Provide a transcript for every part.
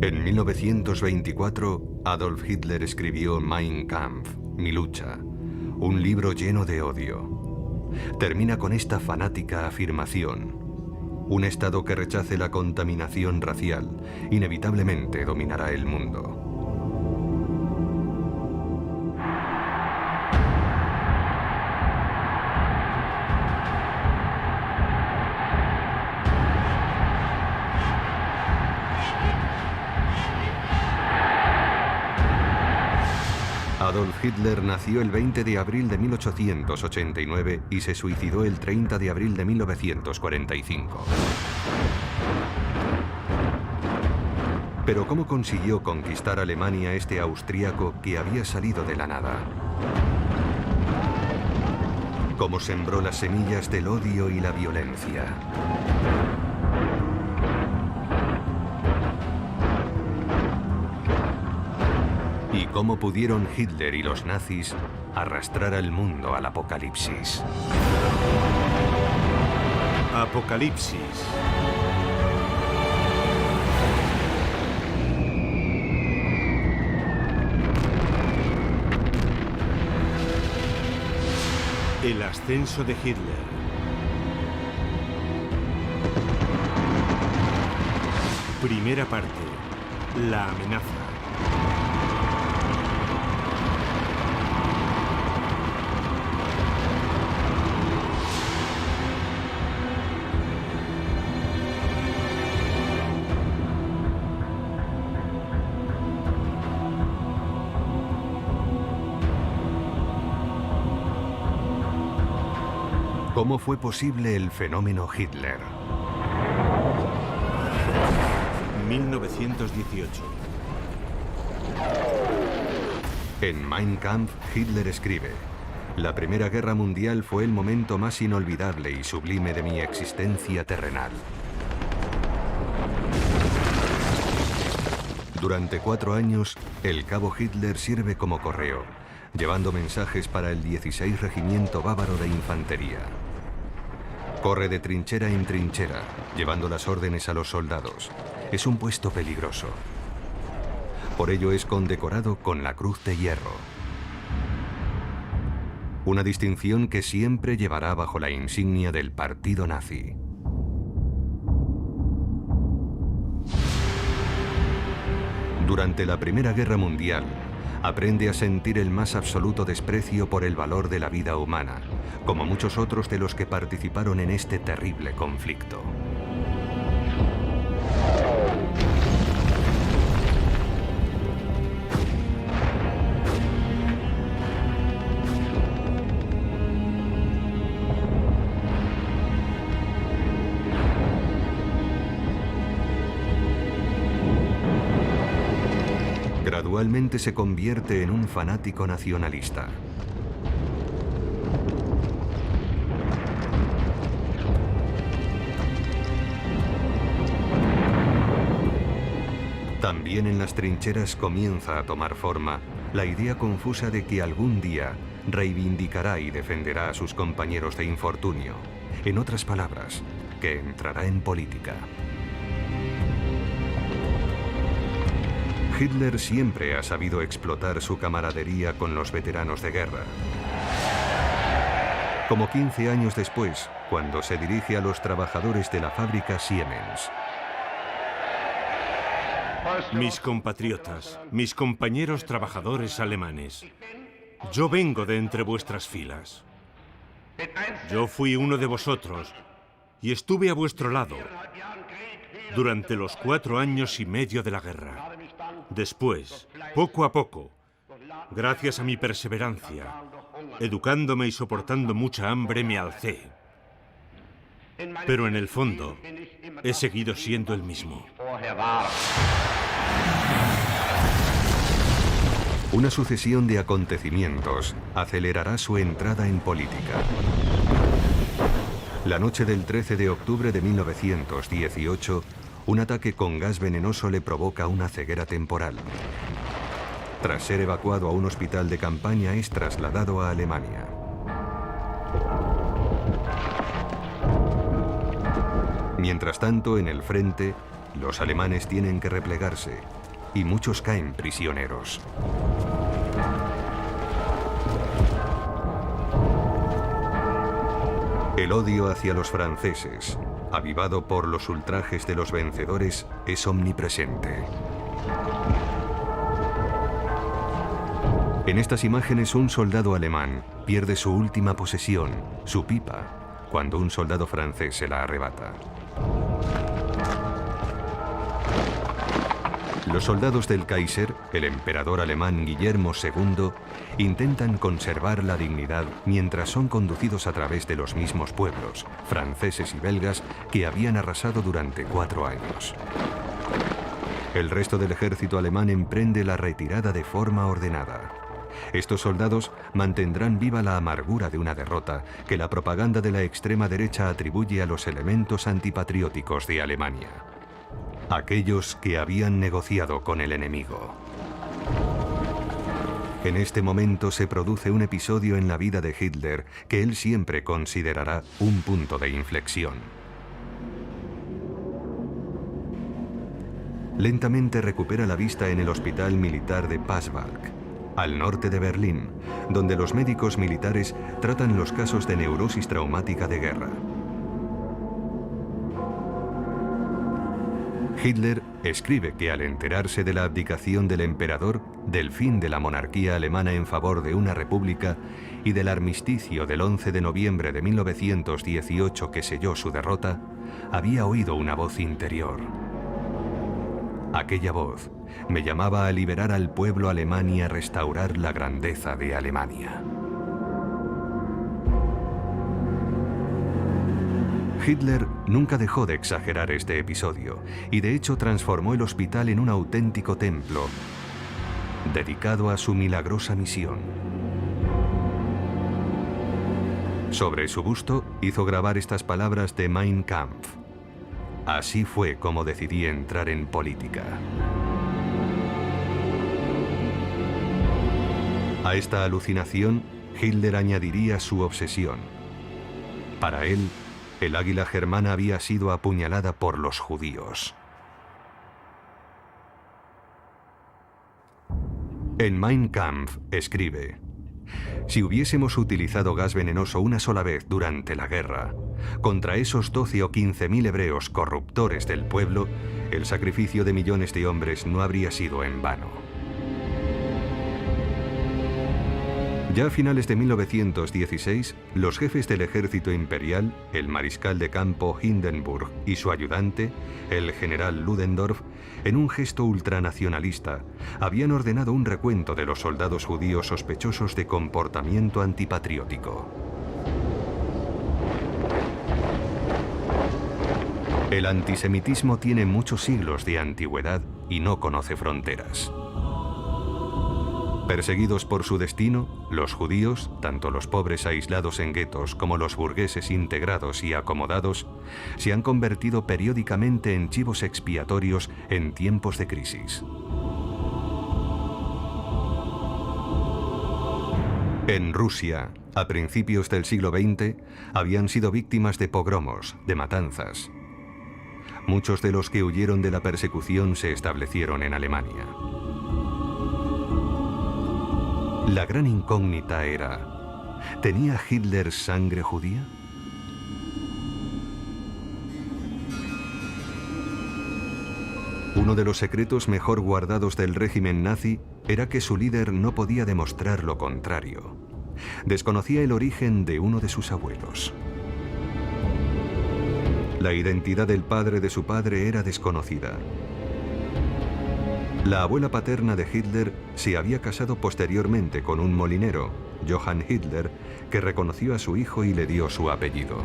En 1924, Adolf Hitler escribió Mein Kampf, Mi lucha, un libro lleno de odio. Termina con esta fanática afirmación: un Estado que rechace la contaminación racial inevitablemente dominará el mundo. Adolf Hitler nació el 20 de abril de 1889 y se suicidó el 30 de abril de 1945. Pero ¿cómo consiguió conquistar Alemania este austríaco que había salido de la nada? ¿Cómo sembró las semillas del odio y la violencia? ¿Y cómo pudieron Hitler y los nazis arrastrar al mundo al apocalipsis? Apocalipsis. El ascenso de Hitler. Primera parte. La amenaza. ¿Cómo fue posible el fenómeno Hitler? 1918. En Mein Kampf, Hitler escribe: la Primera Guerra Mundial fue el momento más inolvidable y sublime de mi existencia terrenal. Durante 4 años, el cabo Hitler sirve como correo, llevando mensajes para el 16 Regimiento Bávaro de Infantería. Corre de trinchera en trinchera, llevando las órdenes a los soldados. Es un puesto peligroso. Por ello es condecorado con la Cruz de Hierro. Una distinción que siempre llevará bajo la insignia del partido nazi. Durante la Primera Guerra Mundial, aprende a sentir el más absoluto desprecio por el valor de la vida humana, como muchos otros de los que participaron en este terrible conflicto. Gradualmente se convierte en un fanático nacionalista. También en las trincheras comienza a tomar forma la idea confusa de que algún día reivindicará y defenderá a sus compañeros de infortunio. En otras palabras, que entrará en política. Hitler siempre ha sabido explotar su camaradería con los veteranos de guerra. Como 15 años después, cuando se dirige a los trabajadores de la fábrica Siemens. Mis compatriotas, mis compañeros trabajadores alemanes, yo vengo de entre vuestras filas. Yo fui uno de vosotros y estuve a vuestro lado durante los 4 años y medio de la guerra. Después, poco a poco, gracias a mi perseverancia, educándome y soportando mucha hambre, me alcé. Pero en el fondo, he seguido siendo el mismo. Una sucesión de acontecimientos acelerará su entrada en política. La noche del 13 de octubre de 1918, un ataque con gas venenoso le provoca una ceguera temporal. Tras ser evacuado a un hospital de campaña, es trasladado a Alemania. Mientras tanto, en el frente, Los alemanes tienen que replegarse y muchos caen prisioneros. El odio hacia los franceses, avivado por los ultrajes de los vencedores, es omnipresente. En estas imágenes, un soldado alemán pierde su última posesión, su pipa, cuando un soldado francés se la arrebata. Los soldados del Kaiser, el emperador alemán Guillermo II, intentan conservar la dignidad mientras son conducidos a través de los mismos pueblos, franceses y belgas, que habían arrasado durante 4 años. El resto del ejército alemán emprende la retirada de forma ordenada. Estos soldados mantendrán viva la amargura de una derrota que la propaganda de la extrema derecha atribuye a los elementos antipatrióticos de Alemania. Aquellos que habían negociado con el enemigo. En este momento se produce un episodio en la vida de Hitler que él siempre considerará un punto de inflexión. Lentamente recupera la vista en el hospital militar de Pasewalk, al norte de Berlín, donde los médicos militares tratan los casos de neurosis traumática de guerra. Hitler escribe que al enterarse de la abdicación del emperador, del fin de la monarquía alemana en favor de una república y del armisticio del 11 de noviembre de 1918 que selló su derrota, había oído una voz interior. Aquella voz me llamaba a liberar al pueblo alemán y a restaurar la grandeza de Alemania. Hitler nunca dejó de exagerar este episodio y de hecho transformó el hospital en un auténtico templo dedicado a su milagrosa misión. Sobre su busto hizo grabar estas palabras de Mein Kampf: así fue como decidí entrar en política. A esta alucinación, Hitler añadiría su obsesión. Para él, el águila germana había sido apuñalada por los judíos. En Mein Kampf escribe: si hubiésemos utilizado gas venenoso una sola vez durante la guerra, contra esos 12 o 15.000 hebreos corruptores del pueblo, el sacrificio de millones de hombres no habría sido en vano. Ya a finales de 1916, los jefes del ejército imperial, el mariscal de campo Hindenburg y su ayudante, el general Ludendorff, en un gesto ultranacionalista, habían ordenado un recuento de los soldados judíos sospechosos de comportamiento antipatriótico. El antisemitismo tiene muchos siglos de antigüedad y no conoce fronteras. Perseguidos por su destino, los judíos, tanto los pobres aislados en guetos como los burgueses integrados y acomodados, se han convertido periódicamente en chivos expiatorios en tiempos de crisis. En Rusia, a principios del siglo XX, habían sido víctimas de pogromos, de matanzas. Muchos de los que huyeron de la persecución se establecieron en Alemania. La gran incógnita era: ¿tenía Hitler sangre judía? Uno de los secretos mejor guardados del régimen nazi era que su líder no podía demostrar lo contrario. Desconocía el origen de uno de sus abuelos. La identidad del padre de su padre era desconocida. La abuela paterna de Hitler se había casado posteriormente con un molinero, Johann Hitler, que reconoció a su hijo y le dio su apellido.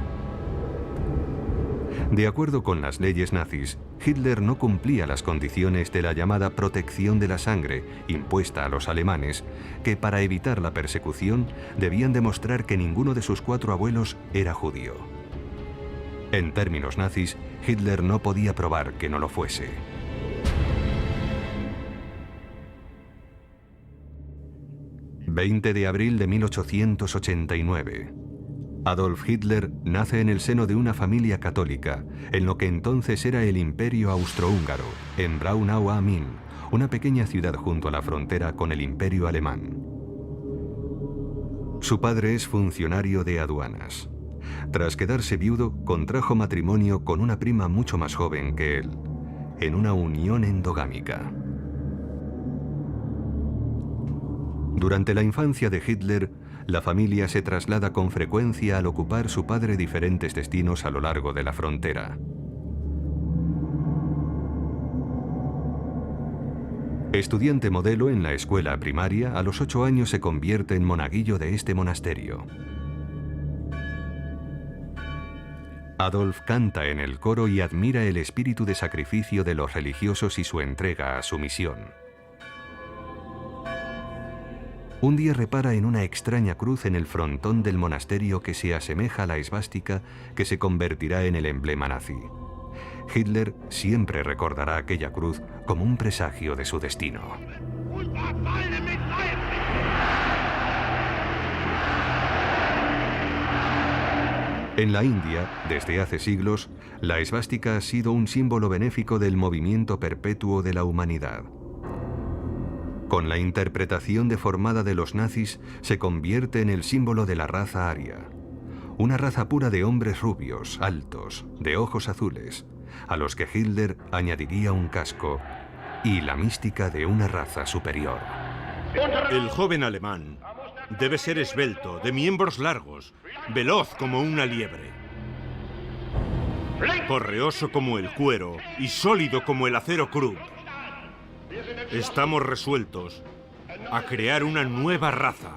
De acuerdo con las leyes nazis, Hitler no cumplía las condiciones de la llamada protección de la sangre impuesta a los alemanes, que para evitar la persecución debían demostrar que ninguno de sus 4 abuelos era judío. En términos nazis, Hitler no podía probar que no lo fuese. 20 de abril de 1889. Adolf Hitler nace en el seno de una familia católica, en lo que entonces era el Imperio Austrohúngaro, en Braunau am Inn, una pequeña ciudad junto a la frontera con el Imperio Alemán. Su padre es funcionario de aduanas. Tras quedarse viudo, contrajo matrimonio con una prima mucho más joven que él, en una unión endogámica. Durante la infancia de Hitler, la familia se traslada con frecuencia al ocupar su padre diferentes destinos a lo largo de la frontera. Estudiante modelo en la escuela primaria, a los 8 años se convierte en monaguillo de este monasterio. Adolf canta en el coro y admira el espíritu de sacrificio de los religiosos y su entrega a su misión. Un día repara en una extraña cruz en el frontón del monasterio que se asemeja a la esvástica que se convertirá en el emblema nazi. Hitler siempre recordará aquella cruz como un presagio de su destino. En la India, desde hace siglos, la esvástica ha sido un símbolo benéfico del movimiento perpetuo de la humanidad. Con la interpretación deformada de los nazis, se convierte en el símbolo de la raza aria. Una raza pura de hombres rubios, altos, de ojos azules, a los que Hitler añadiría un casco y la mística de una raza superior. El joven alemán debe ser esbelto, de miembros largos, veloz como una liebre, correoso como el cuero y sólido como el acero Krupp. Estamos resueltos a crear una nueva raza.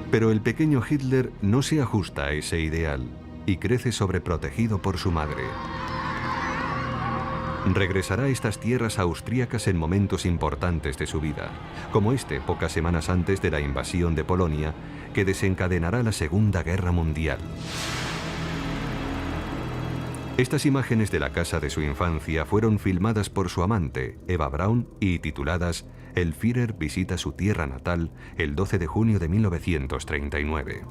Pero el pequeño Hitler no se ajusta a ese ideal y crece sobreprotegido por su madre. Regresará a estas tierras austríacas en momentos importantes de su vida, como este pocas semanas antes de la invasión de Polonia, que desencadenará la Segunda Guerra Mundial. Estas imágenes de la casa de su infancia fueron filmadas por su amante, Eva Braun, y tituladas El Führer visita su tierra natal el 12 de junio de 1939.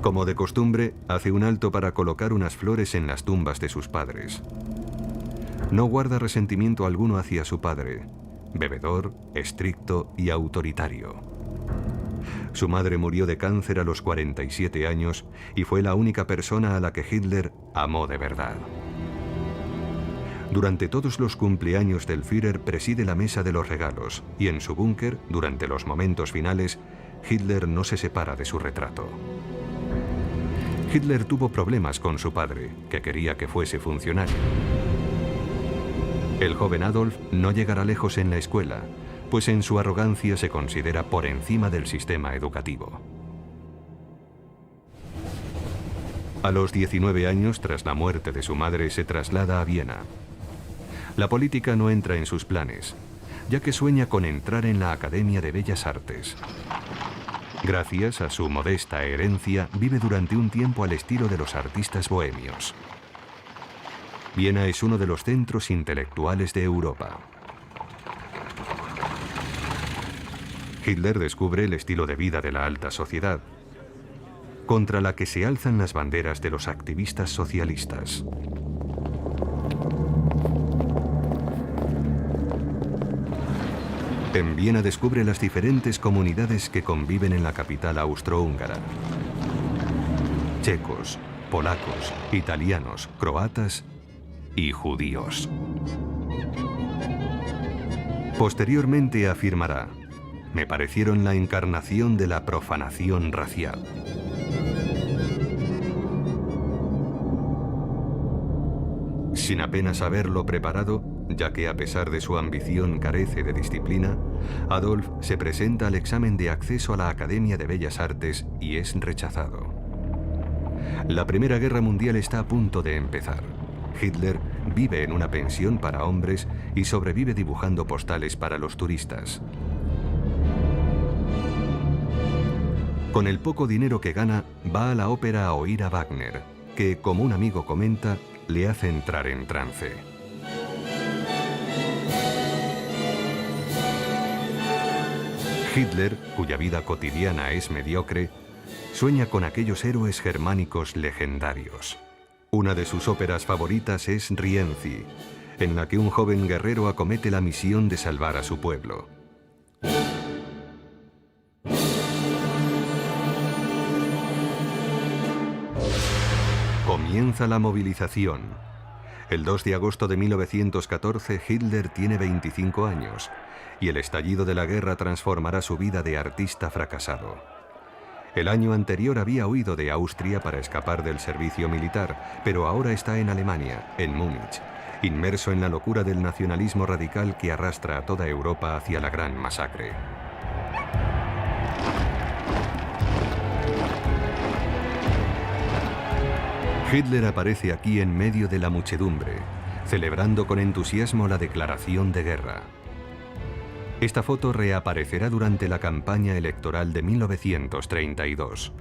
Como de costumbre, hace un alto para colocar unas flores en las tumbas de sus padres. No guarda resentimiento alguno hacia su padre, bebedor, estricto y autoritario. Su madre murió de cáncer a los 47 años y fue la única persona a la que Hitler amó de verdad. Durante todos los cumpleaños del Führer preside la mesa de los regalos y en su búnker, durante los momentos finales, Hitler no se separa de su retrato. Hitler tuvo problemas con su padre, que quería que fuese funcionario. El joven Adolf no llegará lejos en la escuela, pues en su arrogancia se considera por encima del sistema educativo. A los 19 años, tras la muerte de su madre, se traslada a Viena. La política no entra en sus planes, ya que sueña con entrar en la Academia de Bellas Artes. Gracias a su modesta herencia, vive durante un tiempo al estilo de los artistas bohemios. Viena es uno de los centros intelectuales de Europa. Hitler descubre el estilo de vida de la alta sociedad, contra la que se alzan las banderas de los activistas socialistas. En Viena descubre las diferentes comunidades que conviven en la capital austrohúngara. Checos, polacos, italianos, croatas y judíos. Posteriormente afirmará: me parecieron la encarnación de la profanación racial. Sin apenas haberlo preparado, ya que a pesar de su ambición carece de disciplina, Adolf se presenta al examen de acceso a la Academia de Bellas Artes y es rechazado. La Primera Guerra Mundial está a punto de empezar. Hitler vive en una pensión para hombres y sobrevive dibujando postales para los turistas. Con el poco dinero que gana, va a la ópera a oír a Wagner, que, como un amigo comenta, le hace entrar en trance. Hitler, cuya vida cotidiana es mediocre, sueña con aquellos héroes germánicos legendarios. Una de sus óperas favoritas es Rienzi, en la que un joven guerrero acomete la misión de salvar a su pueblo. Comienza la movilización. El 2 de agosto de 1914, Hitler tiene 25 años y el estallido de la guerra transformará su vida de artista fracasado. El año anterior había huido de Austria para escapar del servicio militar, pero ahora está en Alemania, en Múnich, inmerso en la locura del nacionalismo radical que arrastra a toda Europa hacia la gran masacre. Hitler aparece aquí en medio de la muchedumbre, celebrando con entusiasmo la declaración de guerra. Esta foto reaparecerá durante la campaña electoral de 1932.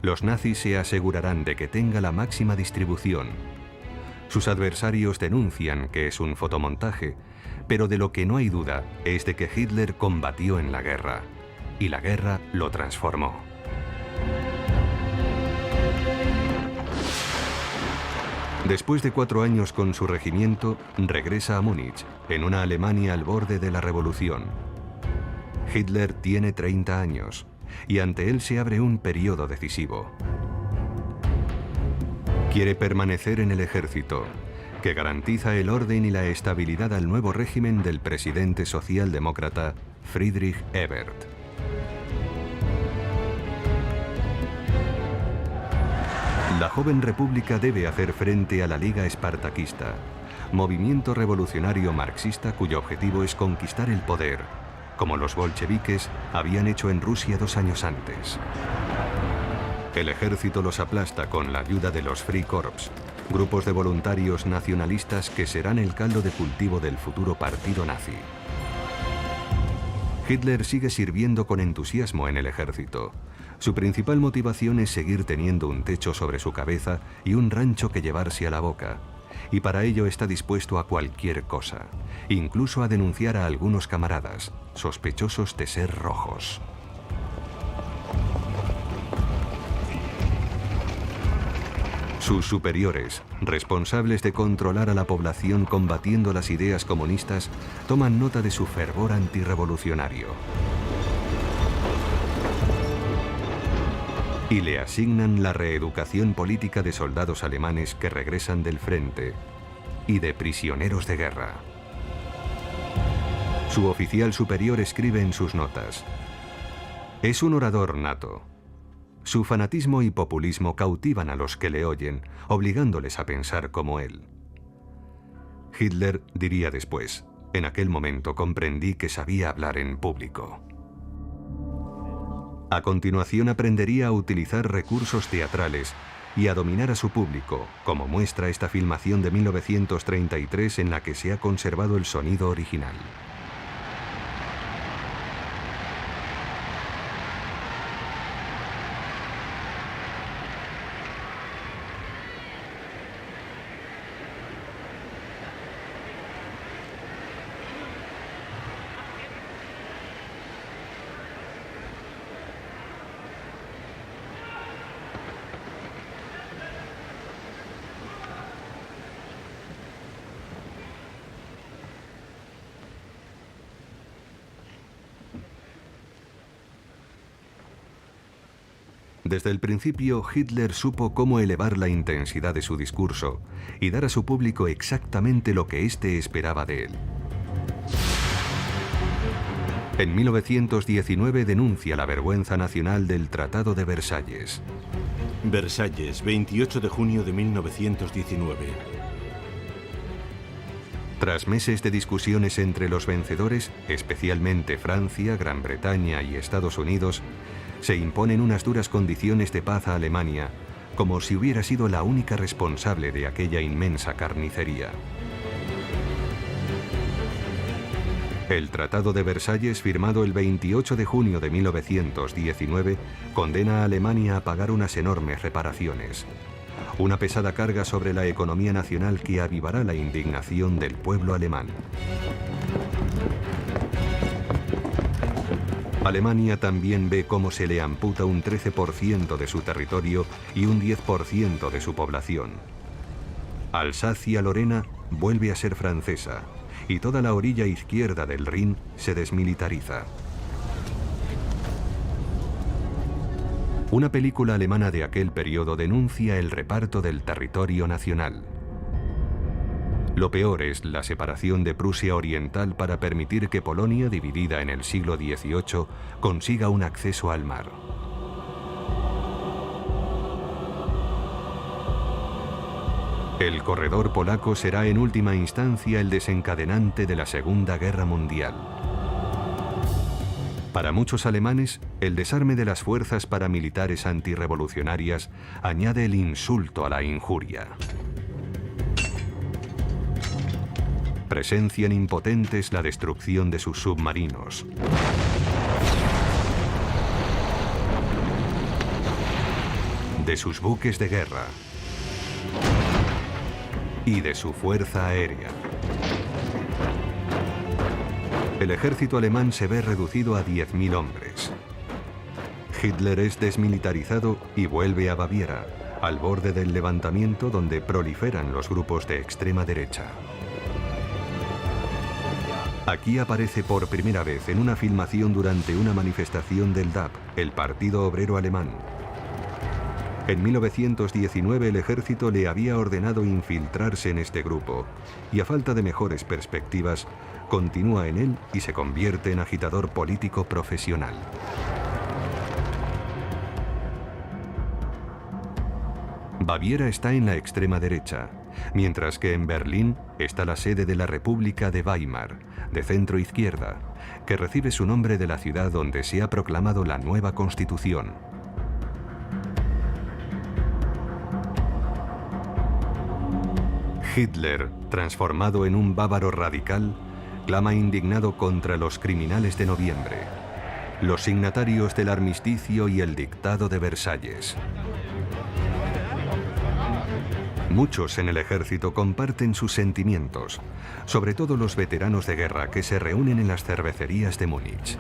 Los nazis se asegurarán de que tenga la máxima distribución. Sus adversarios denuncian que es un fotomontaje, pero de lo que no hay duda es de que Hitler combatió en la guerra, y la guerra lo transformó. Después de 4 años con su regimiento, regresa a Múnich, en una Alemania al borde de la revolución. Hitler tiene 30 años, y ante él se abre un periodo decisivo. Quiere permanecer en el ejército, que garantiza el orden y la estabilidad al nuevo régimen del presidente socialdemócrata Friedrich Ebert. La joven república debe hacer frente a la Liga Espartaquista, movimiento revolucionario marxista cuyo objetivo es conquistar el poder, como los bolcheviques habían hecho en Rusia 2 años antes. El ejército los aplasta con la ayuda de los Freikorps, grupos de voluntarios nacionalistas que serán el caldo de cultivo del futuro partido nazi. Hitler sigue sirviendo con entusiasmo en el ejército. Su principal motivación es seguir teniendo un techo sobre su cabeza y un rancho que llevarse a la boca. Y para ello está dispuesto a cualquier cosa, incluso a denunciar a algunos camaradas, sospechosos de ser rojos. Sus superiores, responsables de controlar a la población combatiendo las ideas comunistas, toman nota de su fervor antirrevolucionario. Y le asignan la reeducación política de soldados alemanes que regresan del frente y de prisioneros de guerra. Su oficial superior escribe en sus notas: es un orador nato. Su fanatismo y populismo cautivan a los que le oyen, obligándoles a pensar como él. Hitler diría después: en aquel momento comprendí que sabía hablar en público. A continuación aprendería a utilizar recursos teatrales y a dominar a su público, como muestra esta filmación de 1933 en la que se ha conservado el sonido original. Desde el principio, Hitler supo cómo elevar la intensidad de su discurso y dar a su público exactamente lo que éste esperaba de él. En 1919 denuncia la vergüenza nacional del Tratado de Versalles. Versalles, 28 de junio de 1919. Tras meses de discusiones entre los vencedores, especialmente Francia, Gran Bretaña y Estados Unidos, se imponen unas duras condiciones de paz a Alemania, como si hubiera sido la única responsable de aquella inmensa carnicería. El Tratado de Versalles, firmado el 28 de junio de 1919, condena a Alemania a pagar unas enormes reparaciones. Una pesada carga sobre la economía nacional que avivará la indignación del pueblo alemán. Alemania también ve cómo se le amputa un 13% de su territorio y un 10% de su población. Alsacia-Lorena vuelve a ser francesa y toda la orilla izquierda del Rin se desmilitariza. Una película alemana de aquel periodo denuncia el reparto del territorio nacional. Lo peor es la separación de Prusia Oriental para permitir que Polonia, dividida en el siglo XVIII, consiga un acceso al mar. El corredor polaco será en última instancia el desencadenante de la Segunda Guerra Mundial. Para muchos alemanes, el desarme de las fuerzas paramilitares antirrevolucionarias añade el insulto a la injuria. Presencian impotentes la destrucción de sus submarinos. De sus buques de guerra. Y de su fuerza aérea. El ejército alemán se ve reducido a 10.000 hombres. Hitler es desmilitarizado y vuelve a Baviera, al borde del levantamiento donde proliferan los grupos de extrema derecha. Aquí aparece por primera vez en una filmación durante una manifestación del DAP, el Partido Obrero Alemán. En 1919 el ejército le había ordenado infiltrarse en este grupo y a falta de mejores perspectivas, continúa en él y se convierte en agitador político profesional. Baviera está en la extrema derecha, mientras que en Berlín está la sede de la República de Weimar, de centro izquierda, que recibe su nombre de la ciudad donde se ha proclamado la nueva Constitución. Hitler, transformado en un bávaro radical, clama indignado contra los criminales de noviembre, los signatarios del armisticio y el dictado de Versalles. Muchos en el ejército comparten sus sentimientos, sobre todo los veteranos de guerra que se reúnen en las cervecerías de Múnich.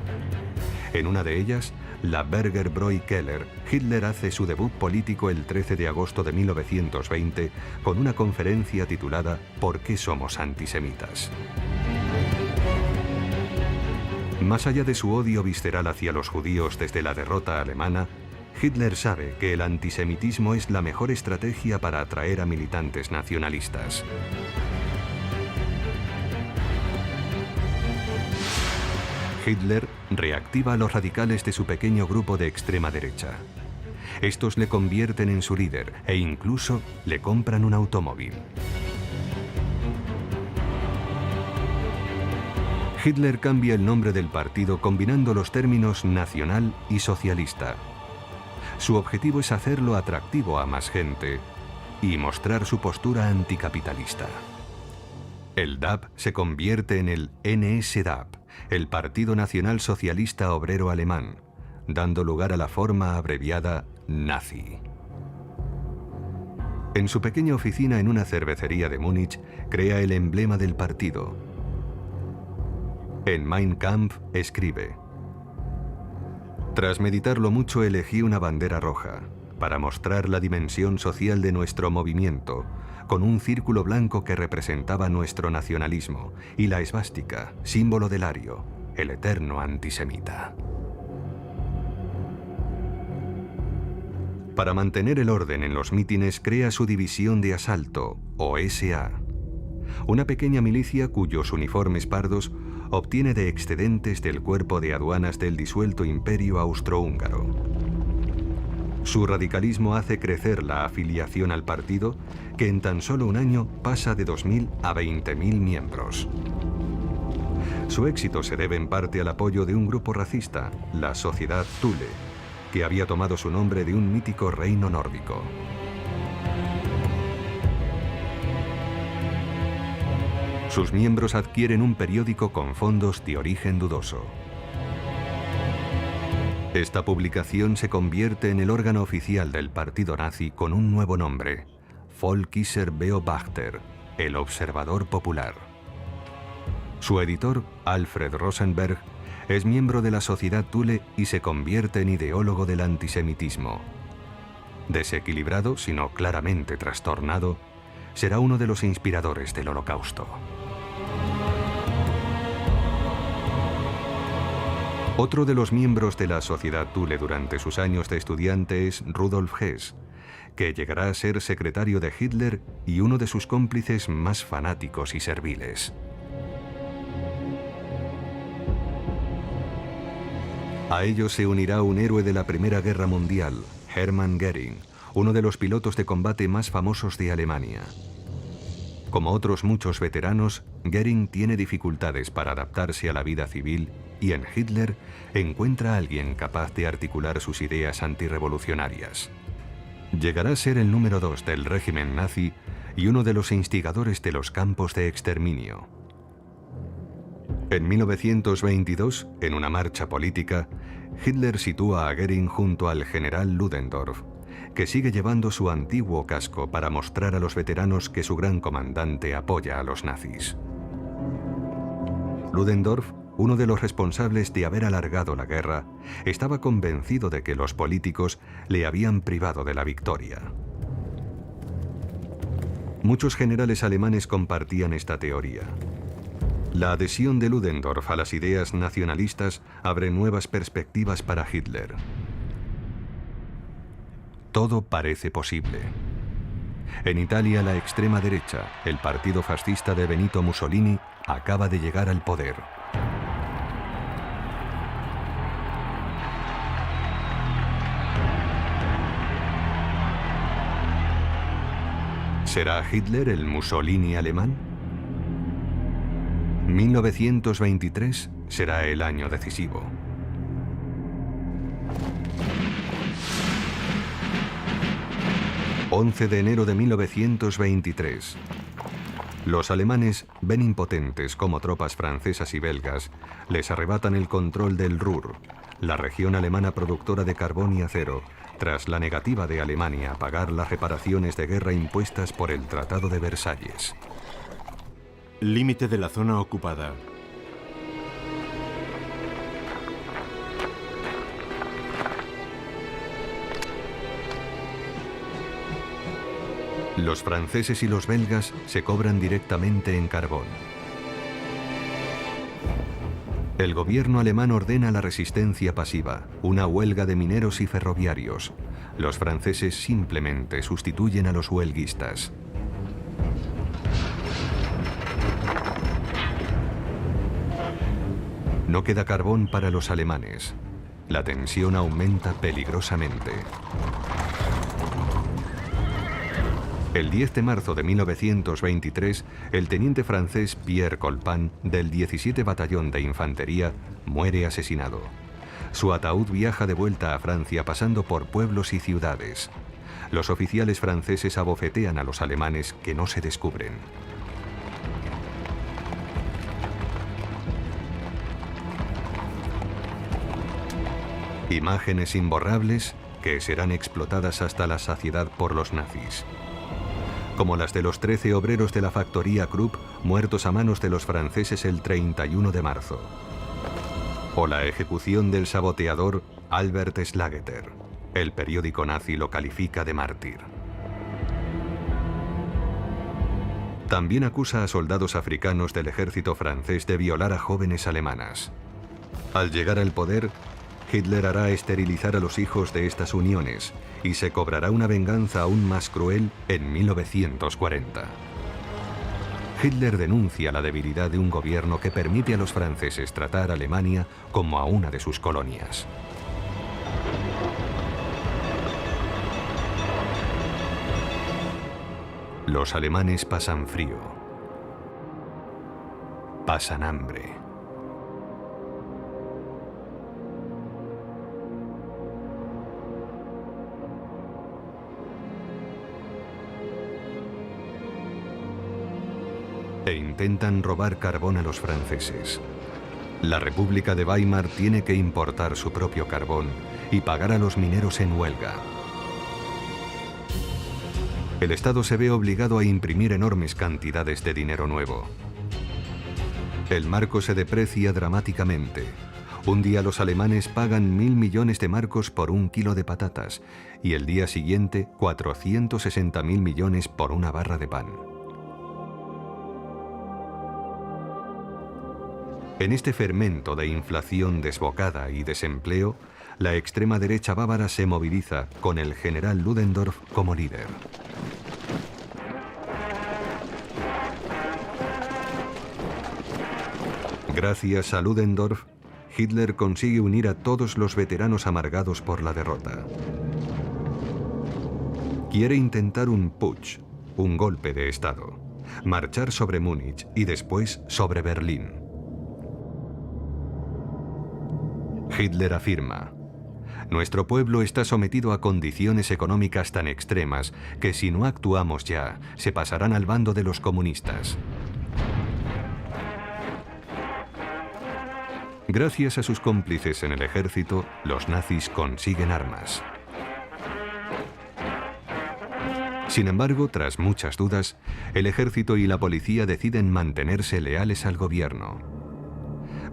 En una de ellas, la Berger Bräu Keller, Hitler hace su debut político el 13 de agosto de 1920 con una conferencia titulada ¿Por qué somos antisemitas? Más allá de su odio visceral hacia los judíos desde la derrota alemana, Hitler sabe que el antisemitismo es la mejor estrategia para atraer a militantes nacionalistas. Hitler reactiva a los radicales de su pequeño grupo de extrema derecha. Estos le convierten en su líder e incluso le compran un automóvil. Hitler cambia el nombre del partido combinando los términos nacional y socialista. Su objetivo es hacerlo atractivo a más gente y mostrar su postura anticapitalista. El DAP se convierte en el NSDAP, el Partido Nacional Socialista Obrero Alemán, dando lugar a la forma abreviada nazi. En su pequeña oficina en una cervecería de Múnich, crea el emblema del partido. En Mein Kampf escribe: tras meditarlo mucho elegí una bandera roja, para mostrar la dimensión social de nuestro movimiento, con un círculo blanco que representaba nuestro nacionalismo, y la esvástica, símbolo del ario, el eterno antisemita. Para mantener el orden en los mítines crea su división de asalto, o SA, una pequeña milicia cuyos uniformes pardos obtiene de excedentes del cuerpo de aduanas del disuelto Imperio Austrohúngaro. Su radicalismo hace crecer la afiliación al partido, que en tan solo un año pasa de 2.000 a 20.000 miembros. Su éxito se debe en parte al apoyo de un grupo racista, la Sociedad Thule, que había tomado su nombre de un mítico reino nórdico. Sus miembros adquieren un periódico con fondos de origen dudoso. Esta publicación se convierte en el órgano oficial del partido nazi con un nuevo nombre, Volkischer Beobachter, el observador popular. Su editor, Alfred Rosenberg, Es miembro de la Sociedad Thule y se convierte en ideólogo del antisemitismo. Desequilibrado, sino claramente trastornado, será uno de los inspiradores del Holocausto. Otro de los miembros de la Sociedad Thule durante sus años de estudiante es Rudolf Hess, que llegará a ser secretario de Hitler y uno de sus cómplices más fanáticos y serviles. A ellos se unirá un héroe de la Primera Guerra Mundial, Hermann Göring, uno de los pilotos de combate más famosos de Alemania. Como otros muchos veteranos, Göring tiene dificultades para adaptarse a la vida civil y en Hitler encuentra a alguien capaz de articular sus ideas antirrevolucionarias. Llegará a ser el número 2 del régimen nazi y uno de los instigadores de los campos de exterminio. En 1922, en una marcha política, Hitler sitúa a Göring junto al general Ludendorff, que sigue llevando su antiguo casco para mostrar a los veteranos que su gran comandante apoya a los nazis. Ludendorff, uno de los responsables de haber alargado la guerra, estaba convencido de que los políticos le habían privado de la victoria. Muchos generales alemanes compartían esta teoría. La adhesión de Ludendorff a las ideas nacionalistas abre nuevas perspectivas para Hitler. Todo parece posible. En Italia, la extrema derecha, el partido fascista de Benito Mussolini, acaba de llegar al poder. ¿Será Hitler el Mussolini alemán? 1923 será el año decisivo. ...11 de enero de 1923... Los alemanes ven impotentes cómo tropas francesas y belgas les arrebatan el control del Ruhr, la región alemana productora de carbón y acero, tras la negativa de Alemania a pagar las reparaciones de guerra impuestas por el Tratado de Versalles. Límite de la zona ocupada. Los franceses y los belgas se cobran directamente en carbón. El gobierno alemán ordena la resistencia pasiva, una huelga de mineros y ferroviarios. Los franceses simplemente sustituyen a los huelguistas. No queda carbón para los alemanes. La tensión aumenta peligrosamente. El 10 de marzo de 1923, el teniente francés Pierre Colpan, del 17 Batallón de Infantería, muere asesinado. Su ataúd viaja de vuelta a Francia pasando por pueblos y ciudades. Los oficiales franceses abofetean a los alemanes que no se descubren. Imágenes imborrables que serán explotadas hasta la saciedad por los nazis. Como las de los 13 obreros de la factoría Krupp muertos a manos de los franceses el 31 de marzo. O la ejecución del saboteador Albert Slageter. El periódico nazi lo califica de mártir. También acusa a soldados africanos del ejército francés de violar a jóvenes alemanas. Al llegar al poder, Hitler hará esterilizar a los hijos de estas uniones y se cobrará una venganza aún más cruel en 1940. Hitler denuncia la debilidad de un gobierno que permite a los franceses tratar a Alemania como a una de sus colonias. Los alemanes pasan frío, pasan hambre. E intentan robar carbón a los franceses. La República de Weimar tiene que importar su propio carbón y pagar a los mineros en huelga. El Estado se ve obligado a imprimir enormes cantidades de dinero nuevo. El marco se deprecia dramáticamente. Un día los alemanes pagan 1.000 millones de marcos por 1 kilo de patatas y el día siguiente 460.000 millones por una barra de pan. En este fermento de inflación desbocada y desempleo, la extrema derecha bávara se moviliza con el general Ludendorff como líder. Gracias a Ludendorff, Hitler consigue unir a todos los veteranos amargados por la derrota. Quiere intentar un putsch, un golpe de Estado, marchar sobre Múnich y después sobre Berlín. Hitler afirma: nuestro pueblo está sometido a condiciones económicas tan extremas que si no actuamos ya, se pasarán al bando de los comunistas. Gracias a sus cómplices en el ejército, los nazis consiguen armas. Sin embargo, tras muchas dudas, el ejército y la policía deciden mantenerse leales al gobierno.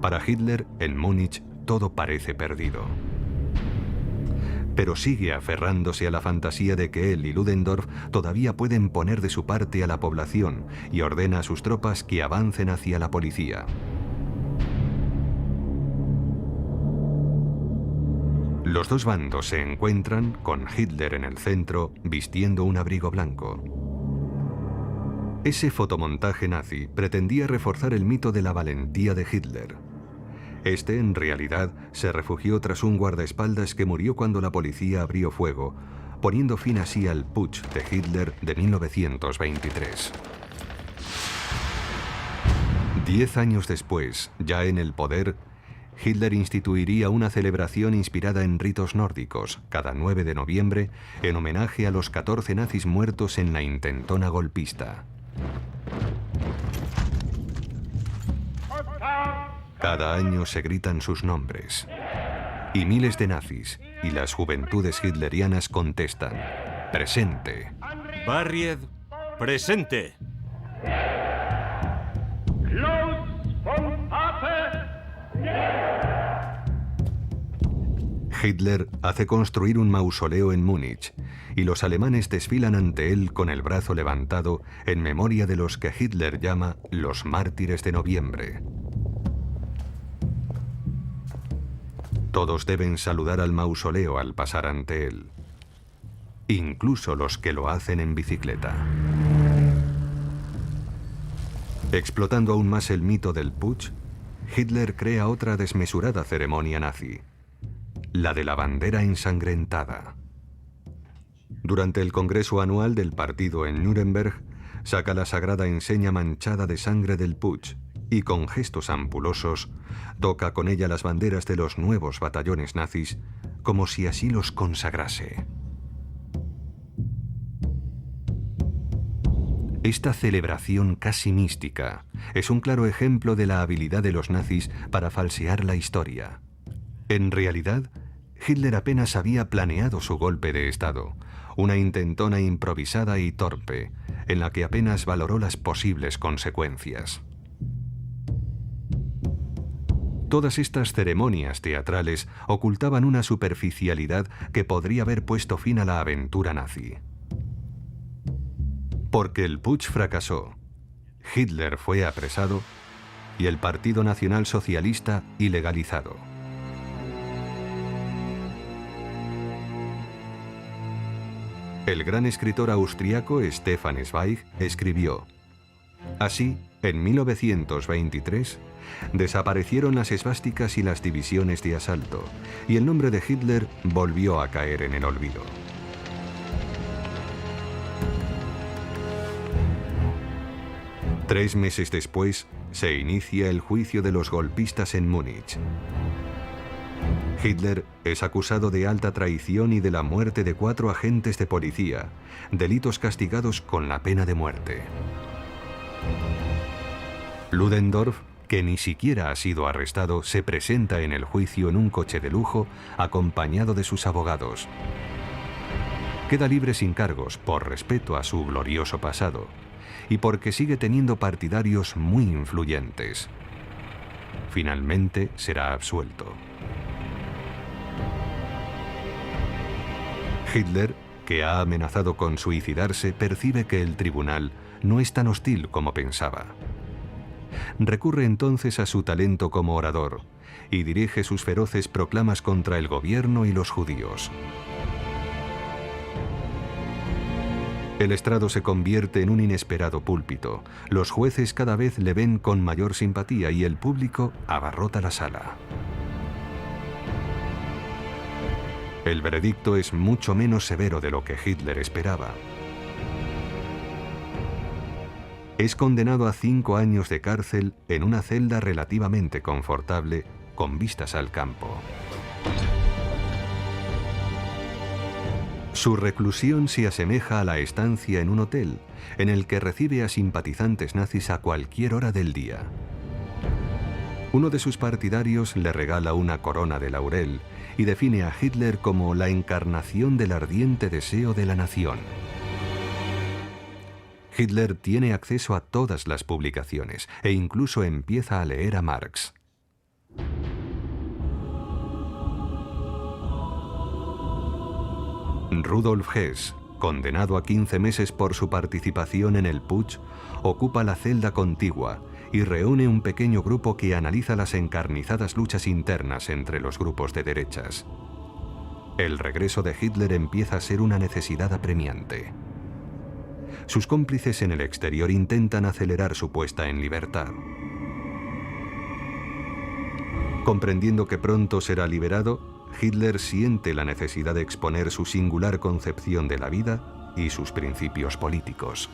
Para Hitler, en Múnich, todo parece perdido. Pero sigue aferrándose a la fantasía de que él y Ludendorff todavía pueden poner de su parte a la población y ordena a sus tropas que avancen hacia la policía. Los dos bandos se encuentran, con Hitler en el centro, vistiendo un abrigo blanco. Ese fotomontaje nazi pretendía reforzar el mito de la valentía de Hitler. Este, en realidad, se refugió tras un guardaespaldas que murió cuando la policía abrió fuego, poniendo fin así al putsch de Hitler de 1923. 10 años después, ya en el poder, Hitler instituiría una celebración inspirada en ritos nórdicos, cada 9 de noviembre, en homenaje a los 14 nazis muertos en la intentona golpista. Cada año se gritan sus nombres. Y miles de nazis y las juventudes hitlerianas contestan: ¡presente! Barried, presente. Hitler hace construir un mausoleo en Múnich y los alemanes desfilan ante él con el brazo levantado en memoria de los que Hitler llama los mártires de noviembre. Todos deben saludar al mausoleo al pasar ante él, incluso los que lo hacen en bicicleta. Explotando aún más el mito del putsch, Hitler crea otra desmesurada ceremonia nazi, la de la bandera ensangrentada. Durante el congreso anual del partido en Nuremberg, saca la sagrada enseña manchada de sangre del putsch y con gestos ampulosos toca con ella las banderas de los nuevos batallones nazis como si así los consagrase. Esta celebración casi mística es un claro ejemplo de la habilidad de los nazis para falsear la historia. En realidad, Hitler apenas había planeado su golpe de Estado, una intentona improvisada y torpe, en la que apenas valoró las posibles consecuencias. Todas estas ceremonias teatrales ocultaban una superficialidad que podría haber puesto fin a la aventura nazi. Porque el putsch fracasó, Hitler fue apresado y el Partido Nacional Socialista ilegalizado. El gran escritor austriaco Stefan Zweig escribió: así, en 1923, desaparecieron las esvásticas y las divisiones de asalto, y el nombre de Hitler volvió a caer en el olvido. Tres meses después, se inicia el juicio de los golpistas en Múnich. Hitler es acusado de alta traición y de la muerte de 4 agentes de policía, delitos castigados con la pena de muerte. Ludendorff, que ni siquiera ha sido arrestado, se presenta en el juicio en un coche de lujo acompañado de sus abogados. Queda libre sin cargos por respeto a su glorioso pasado y porque sigue teniendo partidarios muy influyentes. Finalmente será absuelto. Hitler, que ha amenazado con suicidarse, percibe que el tribunal no es tan hostil como pensaba. Recurre entonces a su talento como orador y dirige sus feroces proclamas contra el gobierno y los judíos. El estrado se convierte en un inesperado púlpito. Los jueces cada vez le ven con mayor simpatía y el público abarrota la sala. El veredicto es mucho menos severo de lo que Hitler esperaba. Es condenado a 5 años de cárcel en una celda relativamente confortable, con vistas al campo. Su reclusión se asemeja a la estancia en un hotel, en el que recibe a simpatizantes nazis a cualquier hora del día. Uno de sus partidarios le regala una corona de laurel y define a Hitler como la encarnación del ardiente deseo de la nación. Hitler tiene acceso a todas las publicaciones e incluso empieza a leer a Marx. Rudolf Hess, condenado a 15 meses por su participación en el putsch, ocupa la celda contigua y reúne un pequeño grupo que analiza las encarnizadas luchas internas entre los grupos de derechas. El regreso de Hitler empieza a ser una necesidad apremiante. Sus cómplices en el exterior intentan acelerar su puesta en libertad. Comprendiendo que pronto será liberado, Hitler siente la necesidad de exponer su singular concepción de la vida y sus principios políticos.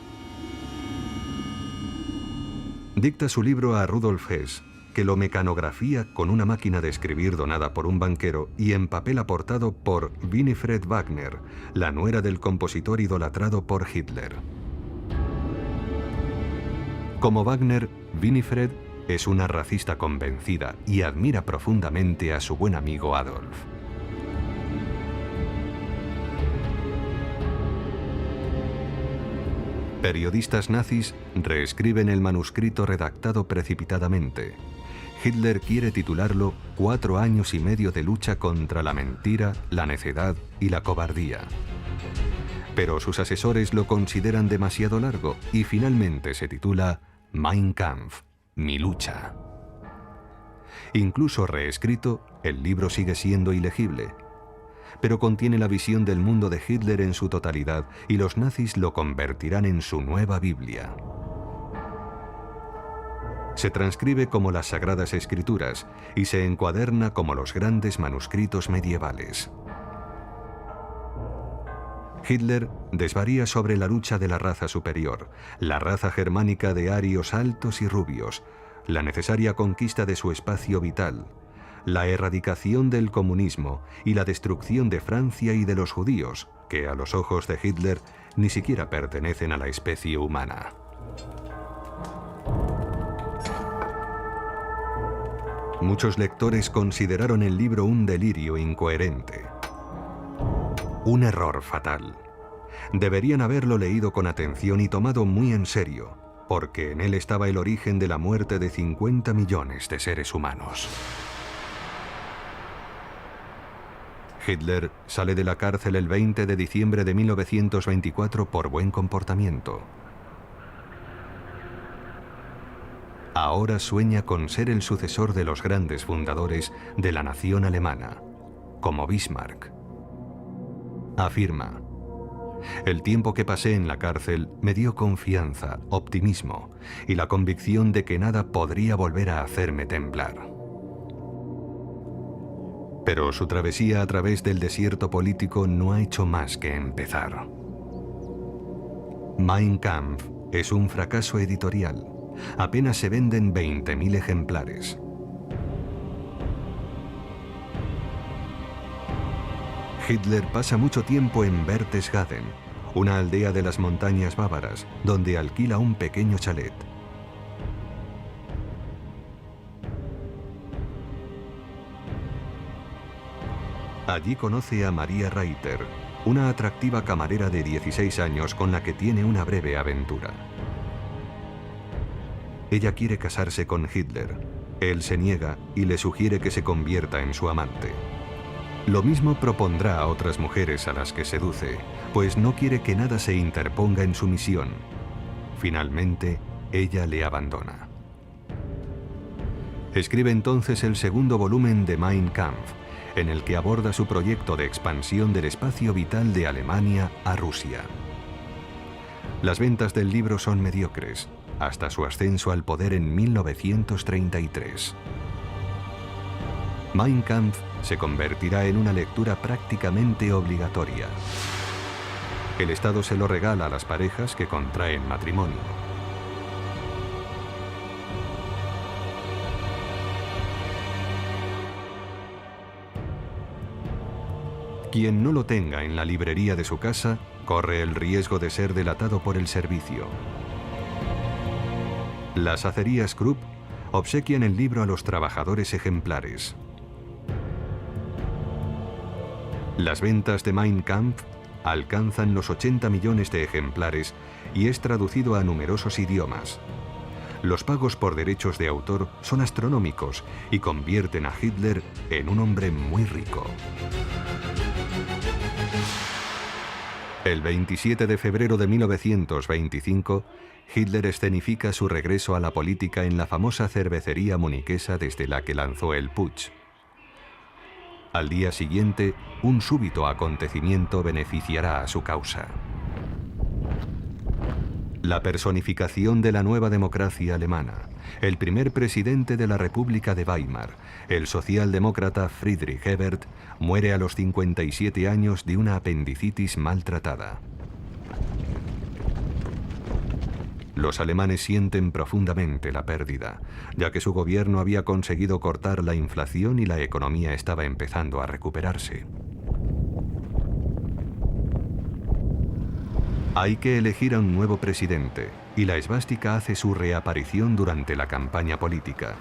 Dicta su libro a Rudolf Hess, que lo mecanografía con una máquina de escribir donada por un banquero y en papel aportado por Winifred Wagner, la nuera del compositor idolatrado por Hitler. Como Wagner, Winifred es una racista convencida y admira profundamente a su buen amigo Adolf. Periodistas nazis reescriben el manuscrito redactado precipitadamente. Hitler quiere titularlo 4 años y medio de lucha contra la mentira, la necedad y la cobardía. Pero sus asesores lo consideran demasiado largo y finalmente se titula Mein Kampf, mi lucha. Incluso reescrito, el libro sigue siendo ilegible, pero contiene la visión del mundo de Hitler en su totalidad y los nazis lo convertirán en su nueva Biblia. Se transcribe como las Sagradas Escrituras y se encuaderna como los grandes manuscritos medievales. Hitler desvaría sobre la lucha de la raza superior, la raza germánica de arios altos y rubios, la necesaria conquista de su espacio vital, la erradicación del comunismo y la destrucción de Francia y de los judíos, que a los ojos de Hitler ni siquiera pertenecen a la especie humana. Muchos lectores consideraron el libro un delirio incoherente. Un error fatal. Deberían haberlo leído con atención y tomado muy en serio, porque en él estaba el origen de la muerte de 50 millones de seres humanos. Hitler sale de la cárcel el 20 de diciembre de 1924 por buen comportamiento. Ahora sueña con ser el sucesor de los grandes fundadores de la nación alemana, como Bismarck. Afirma: el tiempo que pasé en la cárcel me dio confianza, optimismo y la convicción de que nada podría volver a hacerme temblar. Pero su travesía a través del desierto político no ha hecho más que empezar. Mein Kampf es un fracaso editorial. Apenas se venden 20.000 ejemplares. Hitler pasa mucho tiempo en Berchtesgaden, una aldea de las montañas bávaras, donde alquila un pequeño chalet. Allí conoce a Maria Reiter, una atractiva camarera de 16 años con la que tiene una breve aventura. Ella quiere casarse con Hitler. Él se niega y le sugiere que se convierta en su amante. Lo mismo propondrá a otras mujeres a las que seduce, pues no quiere que nada se interponga en su misión. Finalmente, ella le abandona. Escribe entonces el segundo volumen de Mein Kampf, en el que aborda su proyecto de expansión del espacio vital de Alemania a Rusia. Las ventas del libro son mediocres, hasta su ascenso al poder en 1933. Mein Kampf se convertirá en una lectura prácticamente obligatoria. El Estado se lo regala a las parejas que contraen matrimonio. Quien no lo tenga en la librería de su casa corre el riesgo de ser delatado por el servicio. Las acerías Krupp obsequian el libro a los trabajadores ejemplares. Las ventas de Mein Kampf alcanzan los 80 millones de ejemplares y es traducido a numerosos idiomas. Los pagos por derechos de autor son astronómicos y convierten a Hitler en un hombre muy rico. El 27 de febrero de 1925, Hitler escenifica su regreso a la política en la famosa cervecería muniquesa desde la que lanzó el putsch. Al día siguiente, un súbito acontecimiento beneficiará a su causa. La personificación de la nueva democracia alemana, el primer presidente de la República de Weimar, el socialdemócrata Friedrich Ebert, muere a los 57 años de una apendicitis maltratada. Los alemanes sienten profundamente la pérdida, ya que su gobierno había conseguido cortar la inflación y la economía estaba empezando a recuperarse. Hay que elegir a un nuevo presidente, y la esvástica hace su reaparición durante la campaña política.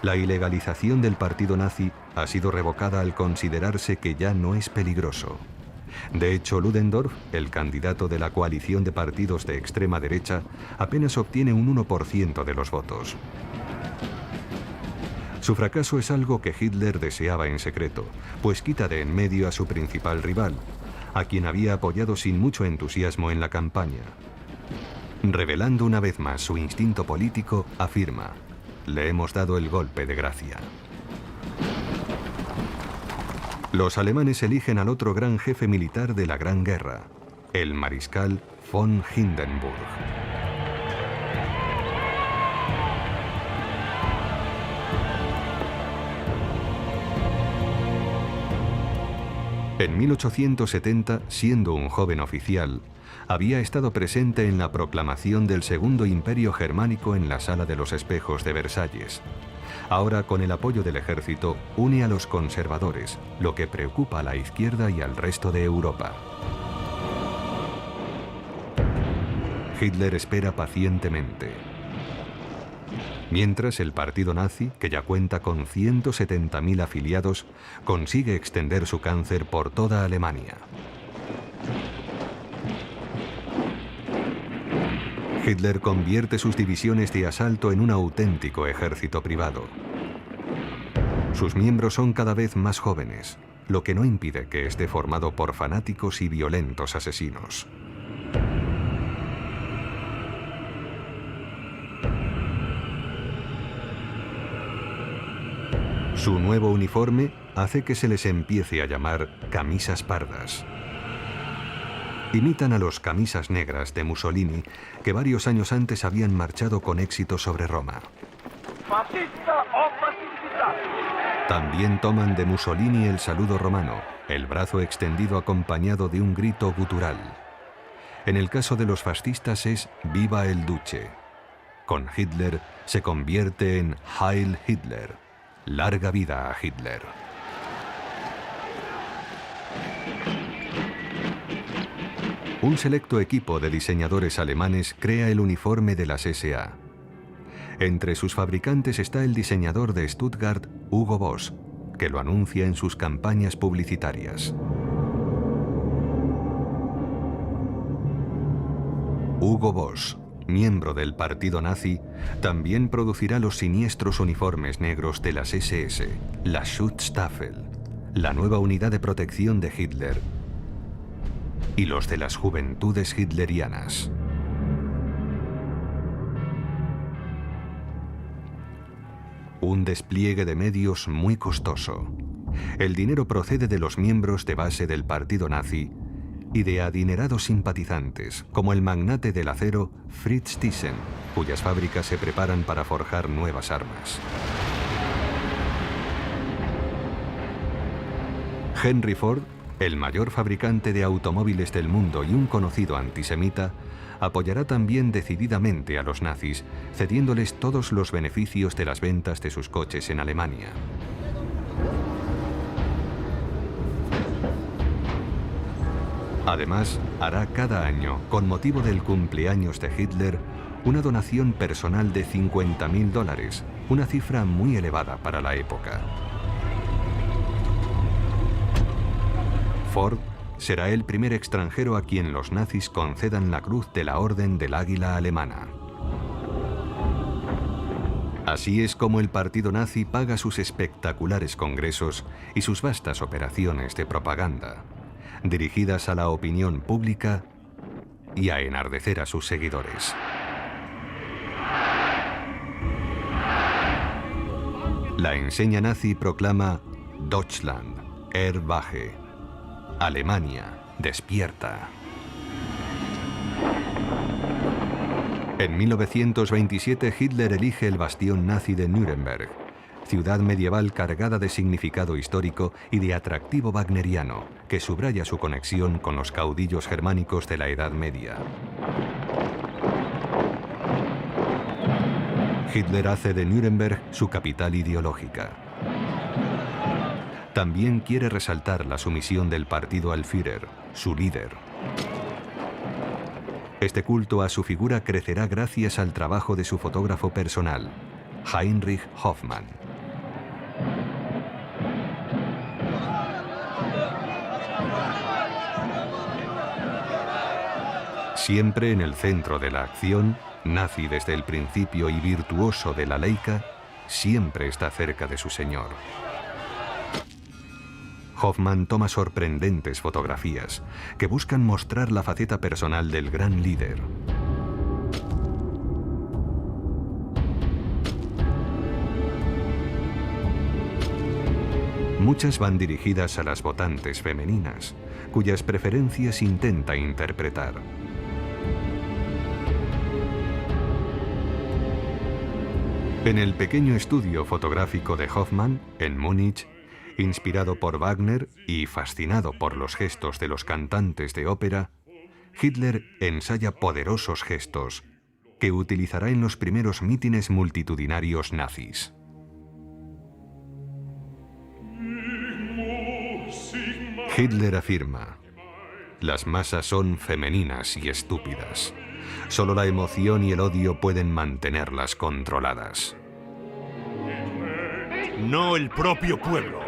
La ilegalización del partido nazi ha sido revocada al considerarse que ya no es peligroso. De hecho, Ludendorff, el candidato de la coalición de partidos de extrema derecha, apenas obtiene un 1% de los votos. Su fracaso es algo que Hitler deseaba en secreto, pues quita de en medio a su principal rival, a quien había apoyado sin mucho entusiasmo en la campaña. Revelando una vez más su instinto político, afirma: "Le hemos dado el golpe de gracia". Los alemanes eligen al otro gran jefe militar de la Gran Guerra, el mariscal von Hindenburg. En 1870, siendo un joven oficial, había estado presente en la proclamación del Segundo Imperio Germánico en la Sala de los Espejos de Versalles. Ahora, con el apoyo del ejército, une a los conservadores, lo que preocupa a la izquierda y al resto de Europa. Hitler espera pacientemente. Mientras, el partido nazi, que ya cuenta con 170.000 afiliados, consigue extender su cáncer por toda Alemania. Hitler convierte sus divisiones de asalto en un auténtico ejército privado. Sus miembros son cada vez más jóvenes, lo que no impide que esté formado por fanáticos y violentos asesinos. Su nuevo uniforme hace que se les empiece a llamar camisas pardas. Imitan a los camisas negras de Mussolini, que varios años antes habían marchado con éxito sobre Roma. También toman de Mussolini el saludo romano, el brazo extendido acompañado de un grito gutural. En el caso de los fascistas es «Viva el Duce». Con Hitler se convierte en «Heil Hitler», larga vida a Hitler. Un selecto equipo de diseñadores alemanes crea el uniforme de las SA. Entre sus fabricantes está el diseñador de Stuttgart, Hugo Boss, que lo anuncia en sus campañas publicitarias. Hugo Boss, miembro del partido nazi, también producirá los siniestros uniformes negros de las SS, la Schutzstaffel, la nueva unidad de protección de Hitler, y los de las juventudes hitlerianas. Un despliegue de medios muy costoso. El dinero procede de los miembros de base del partido nazi y de adinerados simpatizantes, como el magnate del acero Fritz Thyssen, cuyas fábricas se preparan para forjar nuevas armas. Henry Ford, el mayor fabricante de automóviles del mundo y un conocido antisemita, apoyará también decididamente a los nazis, cediéndoles todos los beneficios de las ventas de sus coches en Alemania. Además, hará cada año, con motivo del cumpleaños de Hitler, una donación personal de $50.000, una cifra muy elevada para la época. Ford será el primer extranjero a quien los nazis concedan la Cruz de la Orden del Águila Alemana. Así es como el partido nazi paga sus espectaculares congresos y sus vastas operaciones de propaganda, dirigidas a la opinión pública y a enardecer a sus seguidores. La enseña nazi proclama Deutschland, erwache, Alemania, despierta. En 1927 Hitler elige el bastión nazi de Nuremberg, ciudad medieval cargada de significado histórico y de atractivo wagneriano, que subraya su conexión con los caudillos germánicos de la Edad Media. Hitler hace de Nuremberg su capital ideológica. También quiere resaltar la sumisión del partido al Führer, su líder. Este culto a su figura crecerá gracias al trabajo de su fotógrafo personal, Heinrich Hoffmann. Siempre en el centro de la acción, nazi desde el principio y virtuoso de la Leica, siempre está cerca de su señor. Hoffmann toma sorprendentes fotografías que buscan mostrar la faceta personal del gran líder. Muchas van dirigidas a las votantes femeninas, cuyas preferencias intenta interpretar. En el pequeño estudio fotográfico de Hoffmann, en Múnich, inspirado por Wagner y fascinado por los gestos de los cantantes de ópera, Hitler ensaya poderosos gestos que utilizará en los primeros mítines multitudinarios nazis. Hitler afirma: las masas son femeninas y estúpidas. Solo la emoción y el odio pueden mantenerlas controladas. No el propio pueblo.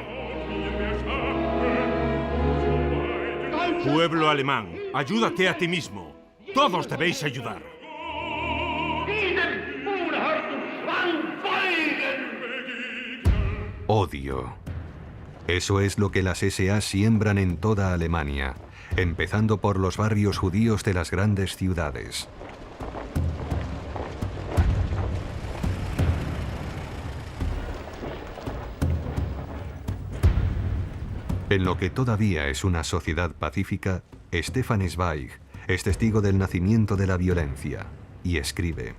Pueblo alemán, ayúdate a ti mismo. Todos debéis ayudar. Odio. Eso es lo que las SA siembran en toda Alemania, empezando por los barrios judíos de las grandes ciudades. En lo que todavía es una sociedad pacífica, Stefan Zweig es testigo del nacimiento de la violencia y escribe: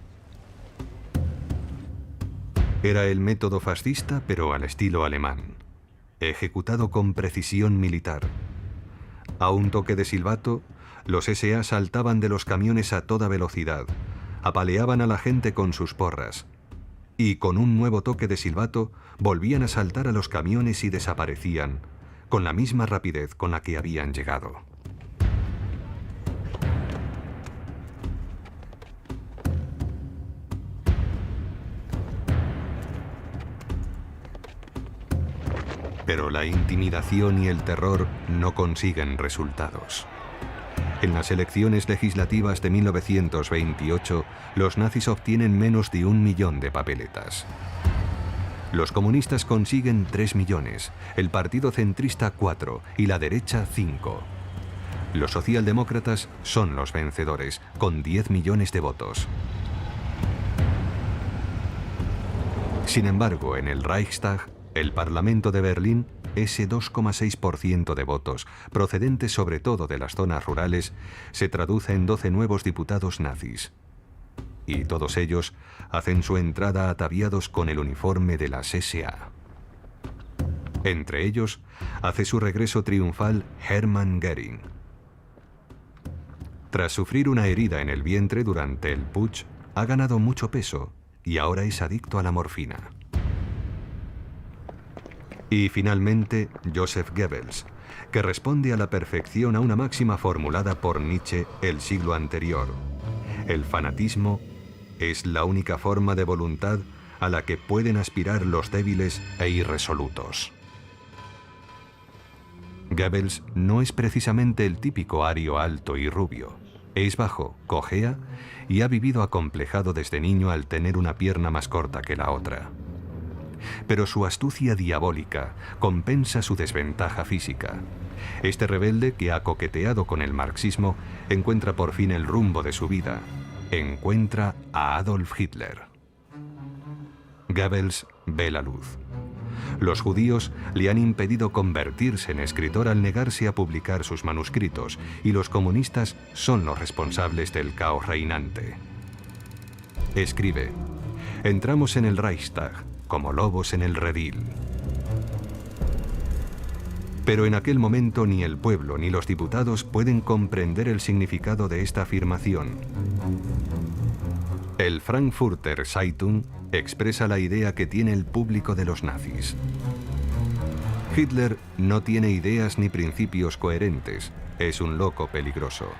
era el método fascista, pero al estilo alemán, ejecutado con precisión militar. A un toque de silbato, los SA saltaban de los camiones a toda velocidad, apaleaban a la gente con sus porras, y con un nuevo toque de silbato volvían a saltar a los camiones y desaparecían, con la misma rapidez con la que habían llegado. Pero la intimidación y el terror no consiguen resultados. En las elecciones legislativas de 1928, los nazis obtienen menos de 1 millón de papeletas. Los comunistas consiguen 3 millones, el partido centrista 4 y la derecha 5. Los socialdemócratas son los vencedores, con 10 millones de votos. Sin embargo, en el Reichstag, el Parlamento de Berlín, ese 2,6% de votos, procedentes sobre todo de las zonas rurales, se traduce en 12 nuevos diputados nazis. Y todos ellos hacen su entrada ataviados con el uniforme de las SA. Entre ellos, hace su regreso triunfal Hermann Göring. Tras sufrir una herida en el vientre durante el putsch, ha ganado mucho peso y ahora es adicto a la morfina. Y finalmente, Joseph Goebbels, que responde a la perfección a una máxima formulada por Nietzsche el siglo anterior: el fanatismo es la única forma de voluntad a la que pueden aspirar los débiles e irresolutos. Goebbels no es precisamente el típico ario alto y rubio. Es bajo, cojea y ha vivido acomplejado desde niño al tener una pierna más corta que la otra. Pero su astucia diabólica compensa su desventaja física. Este rebelde que ha coqueteado con el marxismo encuentra por fin el rumbo de su vida. Encuentra a Adolf Hitler. Goebbels ve la luz. Los judíos le han impedido convertirse en escritor al negarse a publicar sus manuscritos, y los comunistas son los responsables del caos reinante. Escribe: entramos en el Reichstag como lobos en el redil. Pero en aquel momento ni el pueblo ni los diputados pueden comprender el significado de esta afirmación. El Frankfurter Zeitung expresa la idea que tiene el público de los nazis. Hitler no tiene ideas ni principios coherentes, es un loco peligroso.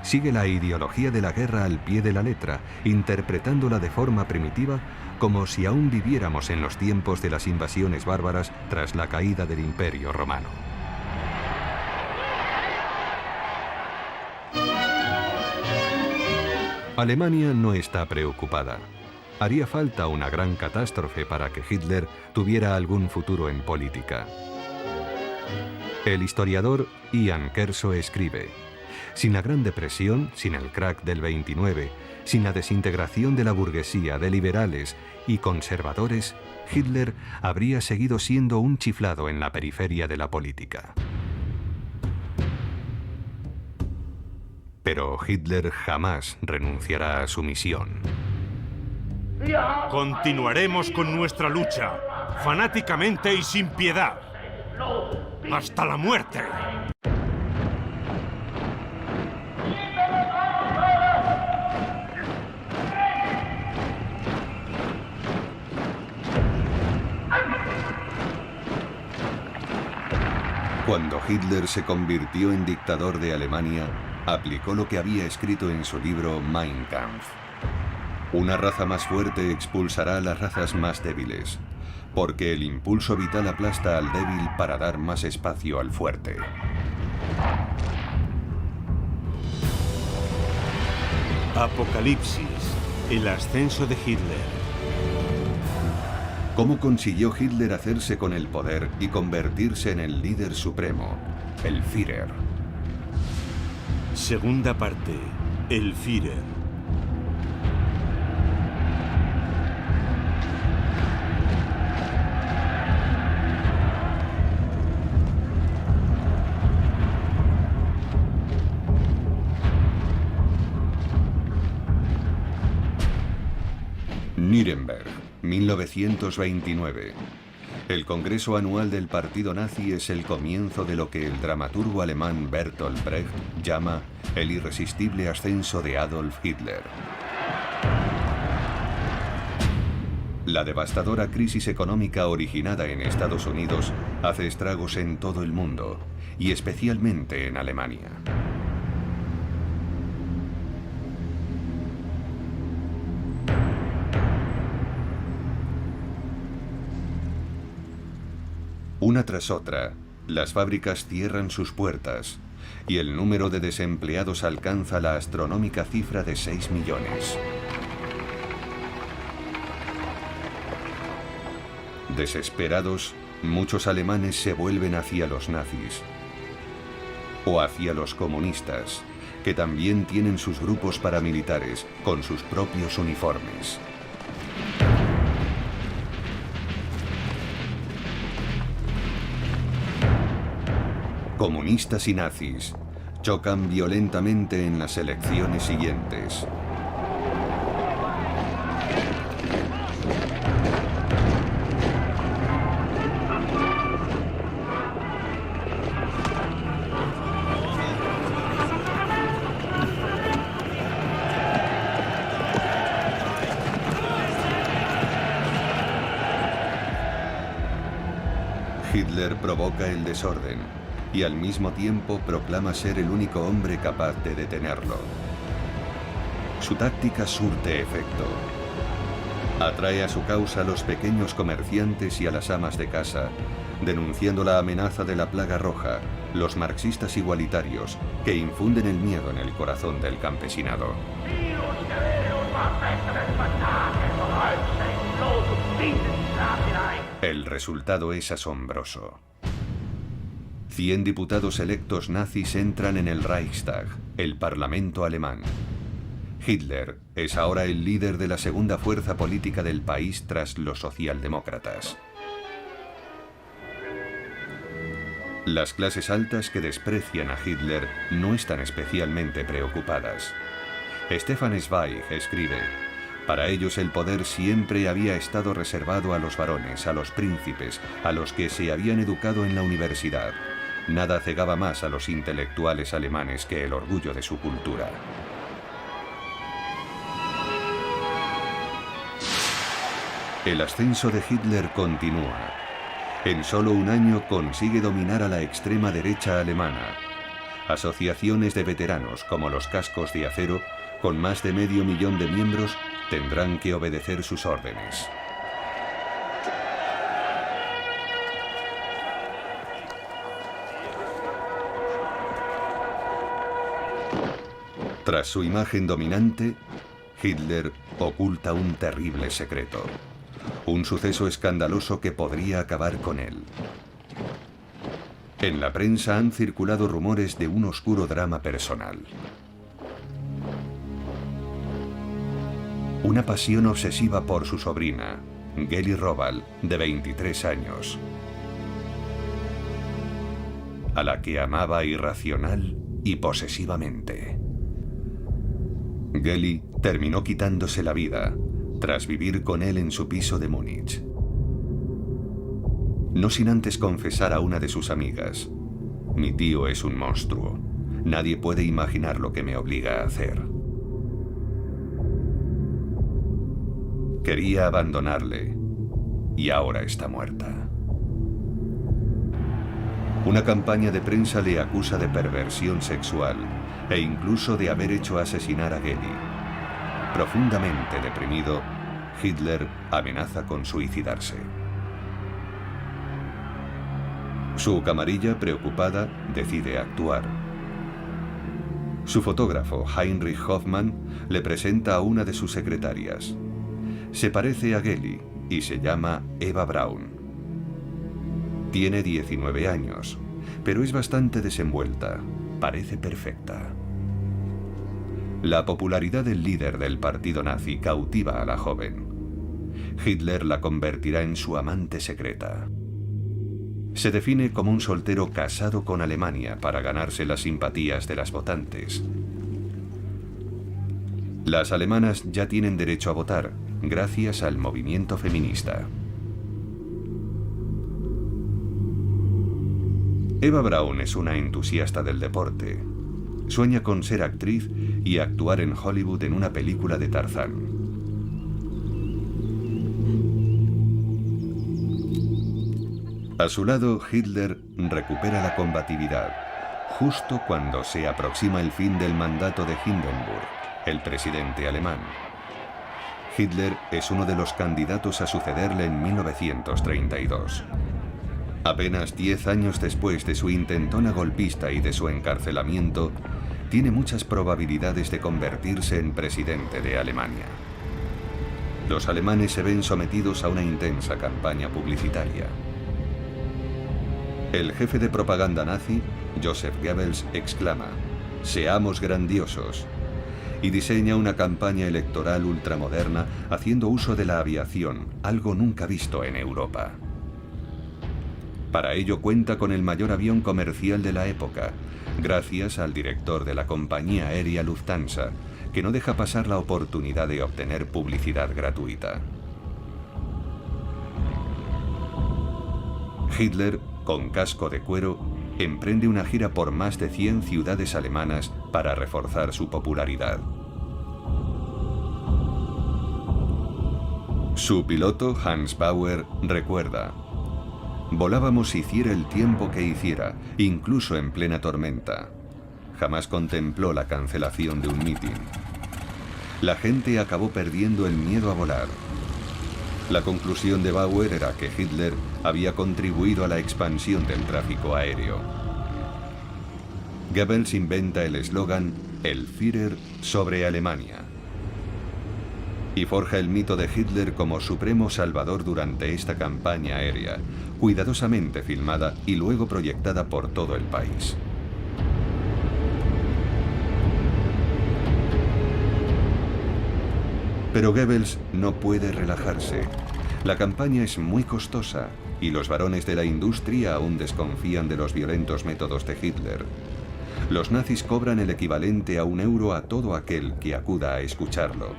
Sigue la ideología de la guerra al pie de la letra, interpretándola de forma primitiva, como si aún viviéramos en los tiempos de las invasiones bárbaras tras la caída del Imperio Romano. Alemania no está preocupada. Haría falta una gran catástrofe para que Hitler tuviera algún futuro en política. El historiador Ian Kershaw escribe: sin la Gran Depresión, sin el crack del 29, sin la desintegración de la burguesía, de liberales y conservadores, Hitler habría seguido siendo un chiflado en la periferia de la política. Pero Hitler jamás renunciará a su misión. Continuaremos con nuestra lucha, fanáticamente y sin piedad, hasta la muerte. Cuando Hitler se convirtió en dictador de Alemania, aplicó lo que había escrito en su libro Mein Kampf. Una raza más fuerte expulsará a las razas más débiles, porque el impulso vital aplasta al débil para dar más espacio al fuerte. Apocalipsis, el ascenso de Hitler. ¿Cómo consiguió Hitler hacerse con el poder y convertirse en el líder supremo, el Führer? Segunda parte, el Führer. Nuremberg, 1929. El Congreso Anual del Partido Nazi es el comienzo de lo que el dramaturgo alemán Bertolt Brecht llama el irresistible ascenso de Adolf Hitler. La devastadora crisis económica originada en Estados Unidos hace estragos en todo el mundo, y especialmente en Alemania. Una tras otra, Las fábricas cierran sus puertas y el número de desempleados alcanza la astronómica cifra de 6 millones. Desesperados, muchos alemanes se vuelven hacia los nazis o hacia los comunistas, que también tienen sus grupos paramilitares con sus propios uniformes. Comunistas y nazis chocan violentamente en las elecciones siguientes. Hitler provoca el desorden y al mismo tiempo proclama ser el único hombre capaz de detenerlo. Su táctica surte efecto. Atrae a su causa a los pequeños comerciantes y a las amas de casa, denunciando la amenaza de la plaga roja, los marxistas igualitarios, que infunden el miedo en el corazón del campesinado. El resultado es asombroso. 100 diputados electos nazis entran en el Reichstag, el Parlamento alemán. Hitler es ahora el líder de la segunda fuerza política del país tras los socialdemócratas. Las clases altas que desprecian a Hitler no están especialmente preocupadas. Stefan Zweig escribe: para ellos el poder siempre había estado reservado a los varones, a los príncipes, a los que se habían educado en la universidad. Nada cegaba más a los intelectuales alemanes que el orgullo de su cultura. El ascenso de Hitler continúa. En solo un año consigue dominar a la extrema derecha alemana. Asociaciones de veteranos como los Cascos de Acero, con más de 500.000 de miembros, tendrán que obedecer sus órdenes. Tras su imagen dominante, Hitler oculta un terrible secreto. Un suceso escandaloso que podría acabar con él. En la prensa han circulado rumores de un oscuro drama personal. Una pasión obsesiva por su sobrina, Geli Robal, de 23 años, a la que amaba irracional y posesivamente. Geli terminó quitándose la vida tras vivir con él en su piso de Múnich. No sin antes confesar a una de sus amigas: mi tío es un monstruo. Nadie puede imaginar lo que me obliga a hacer. Quería abandonarle y ahora está muerta. Una campaña de prensa le acusa de perversión sexual e incluso de haber hecho asesinar a Geli. Profundamente deprimido, Hitler amenaza con suicidarse. Su camarilla, preocupada, decide actuar. Su fotógrafo, Heinrich Hoffmann, le presenta a una de sus secretarias. Se parece a Geli y se llama Eva Braun. Tiene 19 años, pero es bastante desenvuelta. Parece perfecta. La popularidad del líder del partido nazi cautiva a la joven. Hitler la convertirá en su amante secreta. Se define como un soltero casado con Alemania para ganarse las simpatías de las votantes. Las alemanas ya tienen derecho a votar, gracias al movimiento feminista. Eva Braun es una entusiasta del deporte. Sueña con ser actriz y actuar en Hollywood en una película de Tarzán. A su lado, Hitler recupera la combatividad, justo cuando se aproxima el fin del mandato de Hindenburg, el presidente alemán. Hitler es uno de los candidatos a sucederle en 1932. Apenas 10 años después de su intentona golpista y de su encarcelamiento, tiene muchas probabilidades de convertirse en presidente de Alemania. Los alemanes se ven sometidos a una intensa campaña publicitaria. El jefe de propaganda nazi, Joseph Goebbels, exclama: «Seamos grandiosos», y diseña una campaña electoral ultramoderna haciendo uso de la aviación, algo nunca visto en Europa. Para ello cuenta con el mayor avión comercial de la época, gracias al director de la compañía aérea Lufthansa, que no deja pasar la oportunidad de obtener publicidad gratuita. Hitler, con casco de cuero, emprende una gira por más de 100 ciudades alemanas para reforzar su popularidad. Su piloto, Hans Bauer, recuerda: «Volábamos hiciera el tiempo que hiciera, incluso en plena tormenta. Jamás contempló la cancelación de un mitin. La gente acabó perdiendo el miedo a volar». La conclusión de Bauer era que Hitler había contribuido a la expansión del tráfico aéreo. Goebbels inventa el eslogan «El Führer sobre Alemania» y forja el mito de Hitler como supremo salvador durante esta campaña aérea, cuidadosamente filmada y luego proyectada por todo el país. Pero Goebbels no puede relajarse. La campaña es muy costosa y los varones de la industria aún desconfían de los violentos métodos de Hitler. Los nazis cobran el equivalente a €1 a todo aquel que acuda a escucharlo.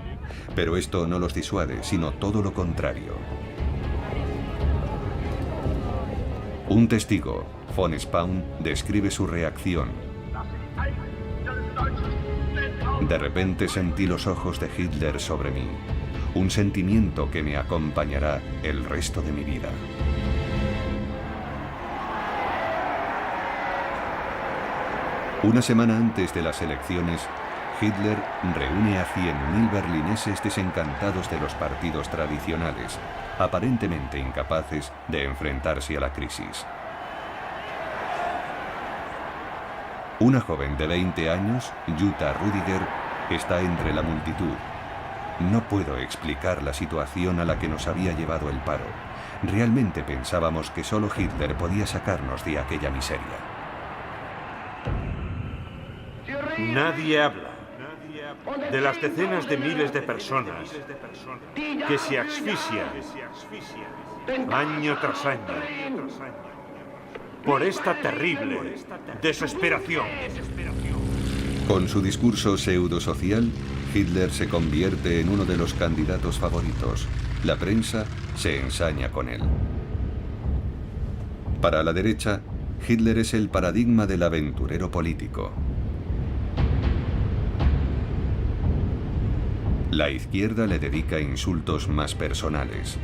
Pero esto no los disuade, sino todo lo contrario. Un testigo, von Spaun, describe su reacción. «De repente sentí los ojos de Hitler sobre mí, un sentimiento que me acompañará el resto de mi vida». Una semana antes de las elecciones, Hitler reúne a 100.000 berlineses desencantados de los partidos tradicionales, aparentemente incapaces de enfrentarse a la crisis. Una joven de 20 años, Jutta Rüdiger, está entre la multitud. «No puedo explicar la situación a la que nos había llevado el paro. Realmente pensábamos que solo Hitler podía sacarnos de aquella miseria». Nadie habla de las decenas de miles de personas que se asfixian año tras año por esta terrible desesperación. Con su discurso pseudosocial, Hitler se convierte en uno de los candidatos favoritos. La prensa se ensaña con él. Para la derecha, Hitler es el paradigma del aventurero político. La izquierda le dedica insultos más personales.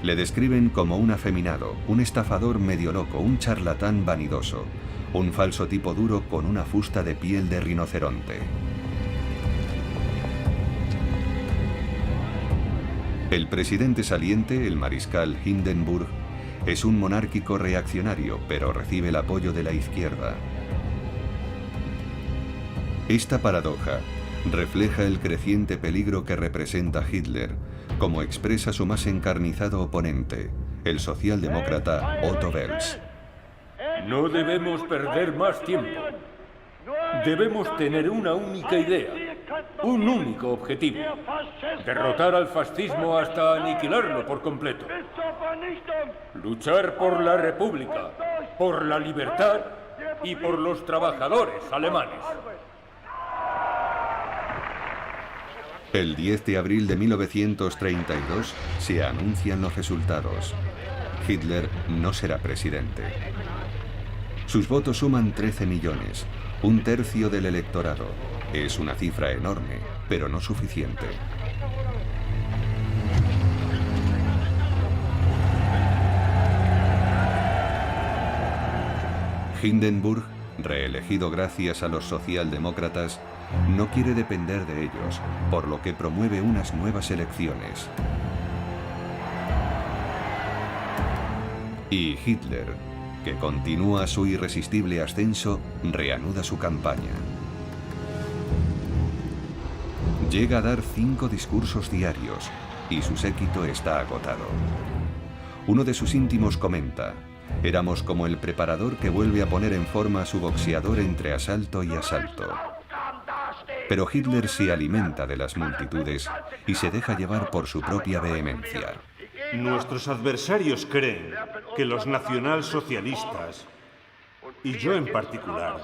Le describen como un afeminado, un estafador medio loco, un charlatán vanidoso, un falso tipo duro con una fusta de piel de rinoceronte. El presidente saliente, el mariscal Hindenburg, es un monárquico reaccionario, pero recibe el apoyo de la izquierda. Esta paradoja refleja el creciente peligro que representa Hitler, como expresa su más encarnizado oponente, el socialdemócrata Otto Wels. No debemos perder más tiempo. Debemos tener una única idea, un único objetivo: derrotar al fascismo hasta aniquilarlo por completo. Luchar por la República, por la libertad y por los trabajadores alemanes. El 10 de abril de 1932 se anuncian los resultados. Hitler no será presidente. Sus votos suman 13 millones, un tercio del electorado. Es una cifra enorme, pero no suficiente. Hindenburg, reelegido gracias a los socialdemócratas, no quiere depender de ellos, por lo que promueve unas nuevas elecciones. Y Hitler que continúa su irresistible ascenso, reanuda su campaña. Llega a dar 5 discursos diarios y su séquito está agotado. Uno de sus íntimos comenta: éramos como el preparador que vuelve a poner en forma a su boxeador entre asalto y asalto. Pero Hitler se alimenta de las multitudes y se deja llevar por su propia vehemencia. Nuestros adversarios creen que los nacionalsocialistas, y yo en particular,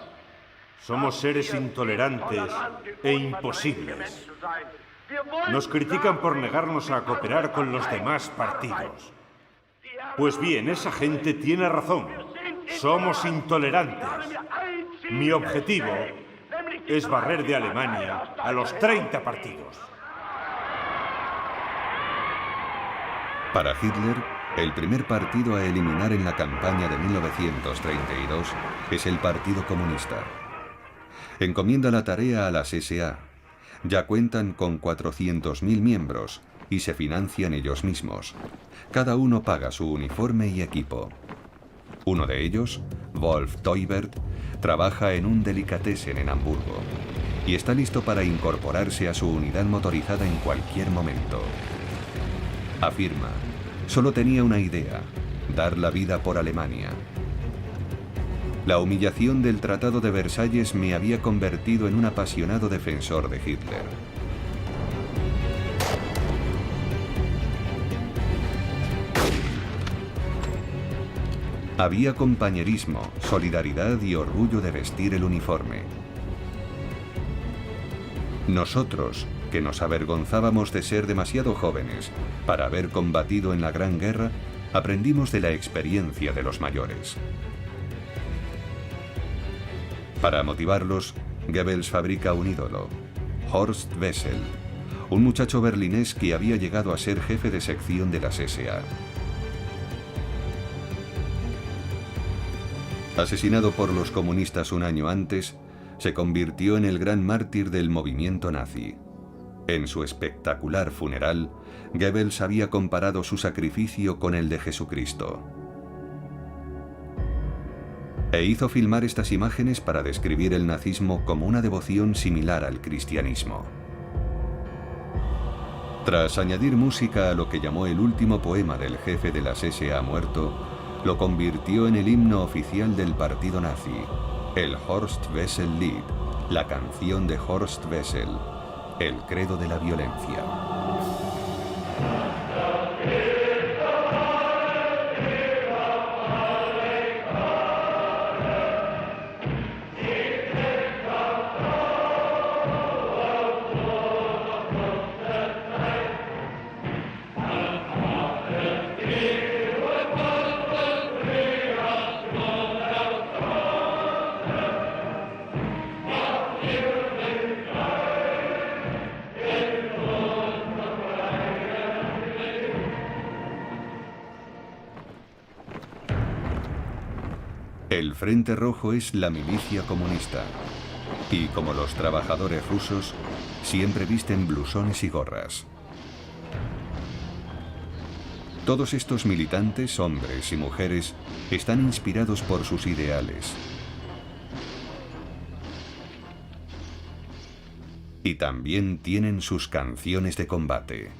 somos seres intolerantes e imposibles. Nos critican por negarnos a cooperar con los demás partidos. Pues bien, esa gente tiene razón. Somos intolerantes. Mi objetivo es barrer de Alemania a los 30 partidos. Para Hitler, el primer partido a eliminar en la campaña de 1932 es el Partido Comunista. Encomienda la tarea a las SA. Ya cuentan con 400.000 miembros y se financian ellos mismos. Cada uno paga su uniforme y equipo. Uno de ellos, Wolf Teubert, trabaja en un delicatessen en Hamburgo y está listo para incorporarse a su unidad motorizada en cualquier momento. Afirma: solo tenía una idea: dar la vida por Alemania. La humillación del Tratado de Versalles me había convertido en un apasionado defensor de Hitler. Había compañerismo, solidaridad y orgullo de vestir el uniforme. Nosotros, que nos avergonzábamos de ser demasiado jóvenes para haber combatido en la Gran Guerra, aprendimos de la experiencia de los mayores. Para motivarlos, Goebbels fabrica un ídolo, Horst Wessel, un muchacho berlinés que había llegado a ser jefe de sección de las SA. Asesinado por los comunistas un año antes, se convirtió en el gran mártir del movimiento nazi. En su espectacular funeral, Goebbels había comparado su sacrificio con el de Jesucristo. E hizo filmar estas imágenes para describir el nazismo como una devoción similar al cristianismo. Tras añadir música a lo que llamó el último poema del jefe de las SA muerto, lo convirtió en el himno oficial del partido nazi, el Horst Wessel Lied, la canción de Horst Wessel, el credo de la violencia. El Frente Rojo es la milicia comunista y, como los trabajadores rusos, siempre visten blusones y gorras. Todos estos militantes, hombres y mujeres, están inspirados por sus ideales. Y también tienen sus canciones de combate.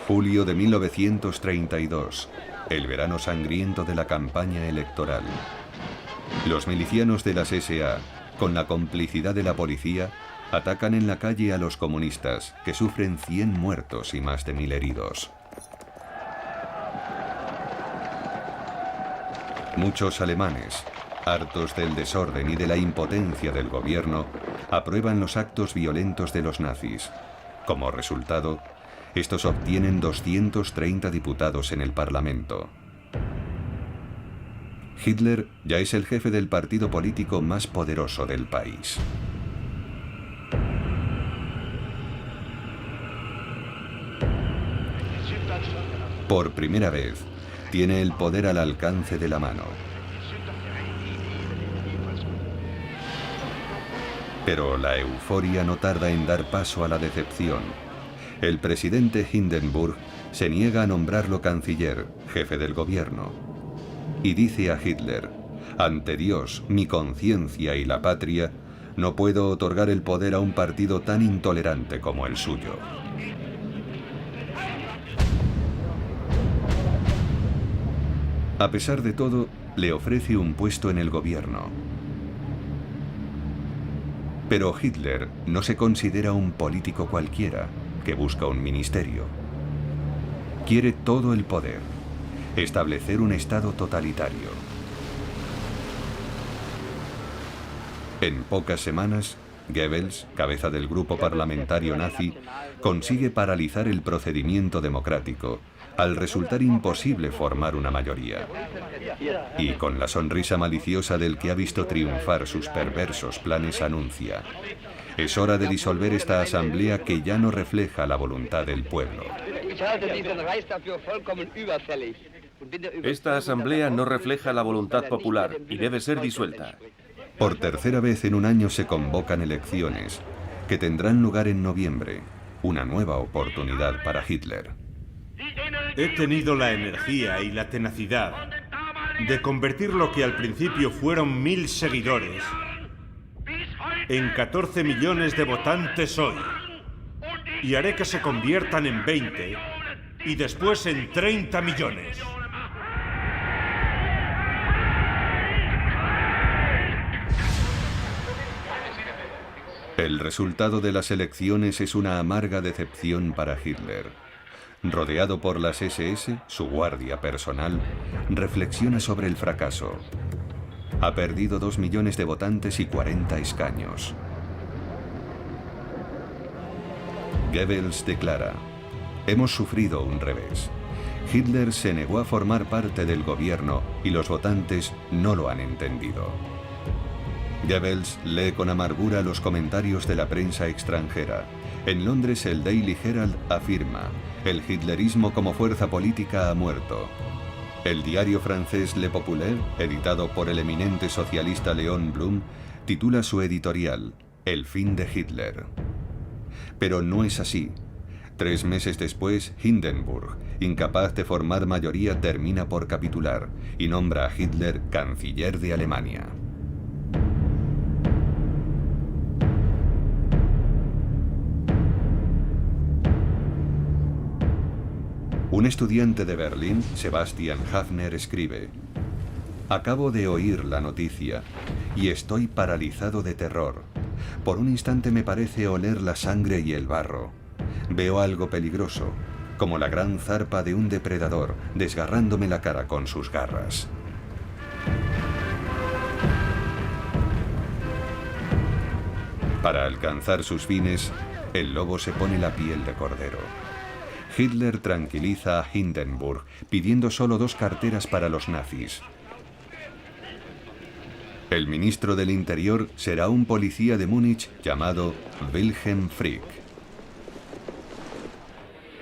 Julio de 1932, el verano sangriento de la campaña electoral. Los milicianos de las SA, con la complicidad de la policía, atacan en la calle a los comunistas, que sufren 100 muertos y más de 1000 heridos. Muchos alemanes, hartos del desorden y de la impotencia del gobierno, aprueban los actos violentos de los nazis. Como resultado, Estos obtienen 230 diputados en el Parlamento. Hitler ya es el jefe del partido político más poderoso del país. Por primera vez, tiene el poder al alcance de la mano. Pero la euforia no tarda en dar paso a la decepción. El presidente Hindenburg se niega a nombrarlo canciller, jefe del gobierno. Y dice a Hitler: ante Dios, mi conciencia y la patria, no puedo otorgar el poder a un partido tan intolerante como el suyo. A pesar de todo, le ofrece un puesto en el gobierno. Pero Hitler no se considera un político cualquiera que busca un ministerio. Quiere todo el poder, establecer un estado totalitario. En pocas semanas, Goebbels, cabeza del grupo parlamentario nazi, consigue paralizar el procedimiento democrático, al resultar imposible formar una mayoría. Y con la sonrisa maliciosa del que ha visto triunfar sus perversos planes anuncia: es hora de disolver esta asamblea que ya no refleja la voluntad del pueblo. Esta asamblea no refleja la voluntad popular y debe ser disuelta. Por tercera vez en un año se convocan elecciones, que tendrán lugar en noviembre, una nueva oportunidad para Hitler. He tenido la energía y la tenacidad de convertir lo que al principio fueron 1000 seguidores en 14 millones de votantes hoy. Y haré que se conviertan en 20 y después en 30 millones. El resultado de las elecciones es una amarga decepción para Hitler. Rodeado por las SS, su guardia personal, reflexiona sobre el fracaso. Ha perdido 2 millones de votantes y 40 escaños. Goebbels declara: hemos sufrido un revés. Hitler se negó a formar parte del gobierno y los votantes no lo han entendido. Goebbels lee con amargura los comentarios de la prensa extranjera. En Londres, el Daily Herald afirma: el hitlerismo como fuerza política ha muerto. El diario francés Le Populaire, editado por el eminente socialista Léon Blum, titula su editorial: El fin de Hitler. Pero no es así. 3 meses después, Hindenburg, incapaz de formar mayoría, termina por capitular y nombra a Hitler canciller de Alemania. Un estudiante de Berlín, Sebastian Hafner, escribe: acabo de oír la noticia y estoy paralizado de terror. Por un instante me parece oler la sangre y el barro. Veo algo peligroso, como la gran zarpa de un depredador desgarrándome la cara con sus garras. Para alcanzar sus fines, el lobo se pone la piel de cordero. Hitler tranquiliza a Hindenburg pidiendo solo 2 carteras para los nazis. El ministro del Interior será un policía de Múnich llamado Wilhelm Frick,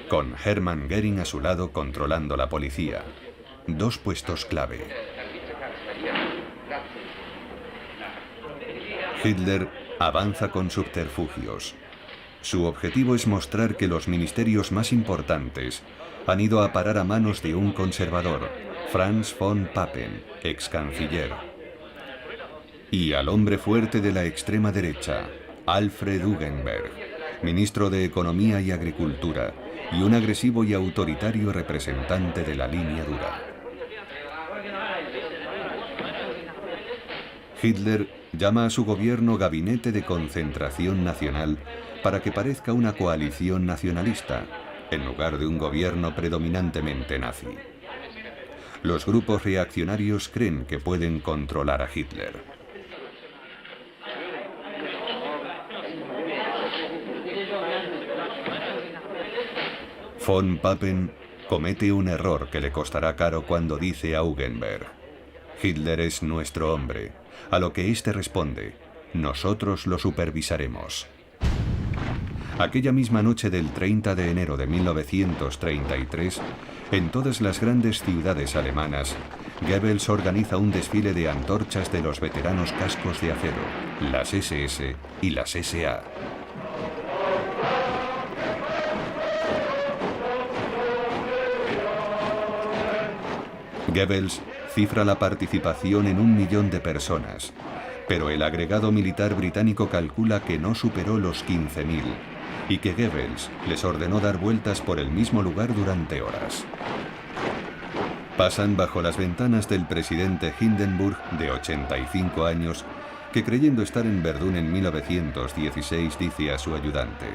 con Hermann Göring a su lado controlando la policía. 2 puestos clave. Hitler avanza con subterfugios. Su objetivo es mostrar que los ministerios más importantes han ido a parar a manos de un conservador, Franz von Papen, ex canciller, y al hombre fuerte de la extrema derecha, Alfred Hugenberg, ministro de Economía y Agricultura, y un agresivo y autoritario representante de la línea dura. Hitler llama a su gobierno Gabinete de Concentración Nacional para que parezca una coalición nacionalista, en lugar de un gobierno predominantemente nazi. Los grupos reaccionarios creen que pueden controlar a Hitler. Von Papen comete un error que le costará caro cuando dice a Augenberg: Hitler es nuestro hombre, a lo que éste responde: nosotros lo supervisaremos. Aquella misma noche del 30 de enero de 1933, en todas las grandes ciudades alemanas, Goebbels organiza un desfile de antorchas de los veteranos cascos de acero, las SS y las SA. Goebbels cifra la participación en 1 millón de personas, pero el agregado militar británico calcula que no superó los 15.000 y que Goebbels les ordenó dar vueltas por el mismo lugar durante horas. Pasan bajo las ventanas del presidente Hindenburg, de 85 años, que creyendo estar en Verdún en 1916 dice a su ayudante: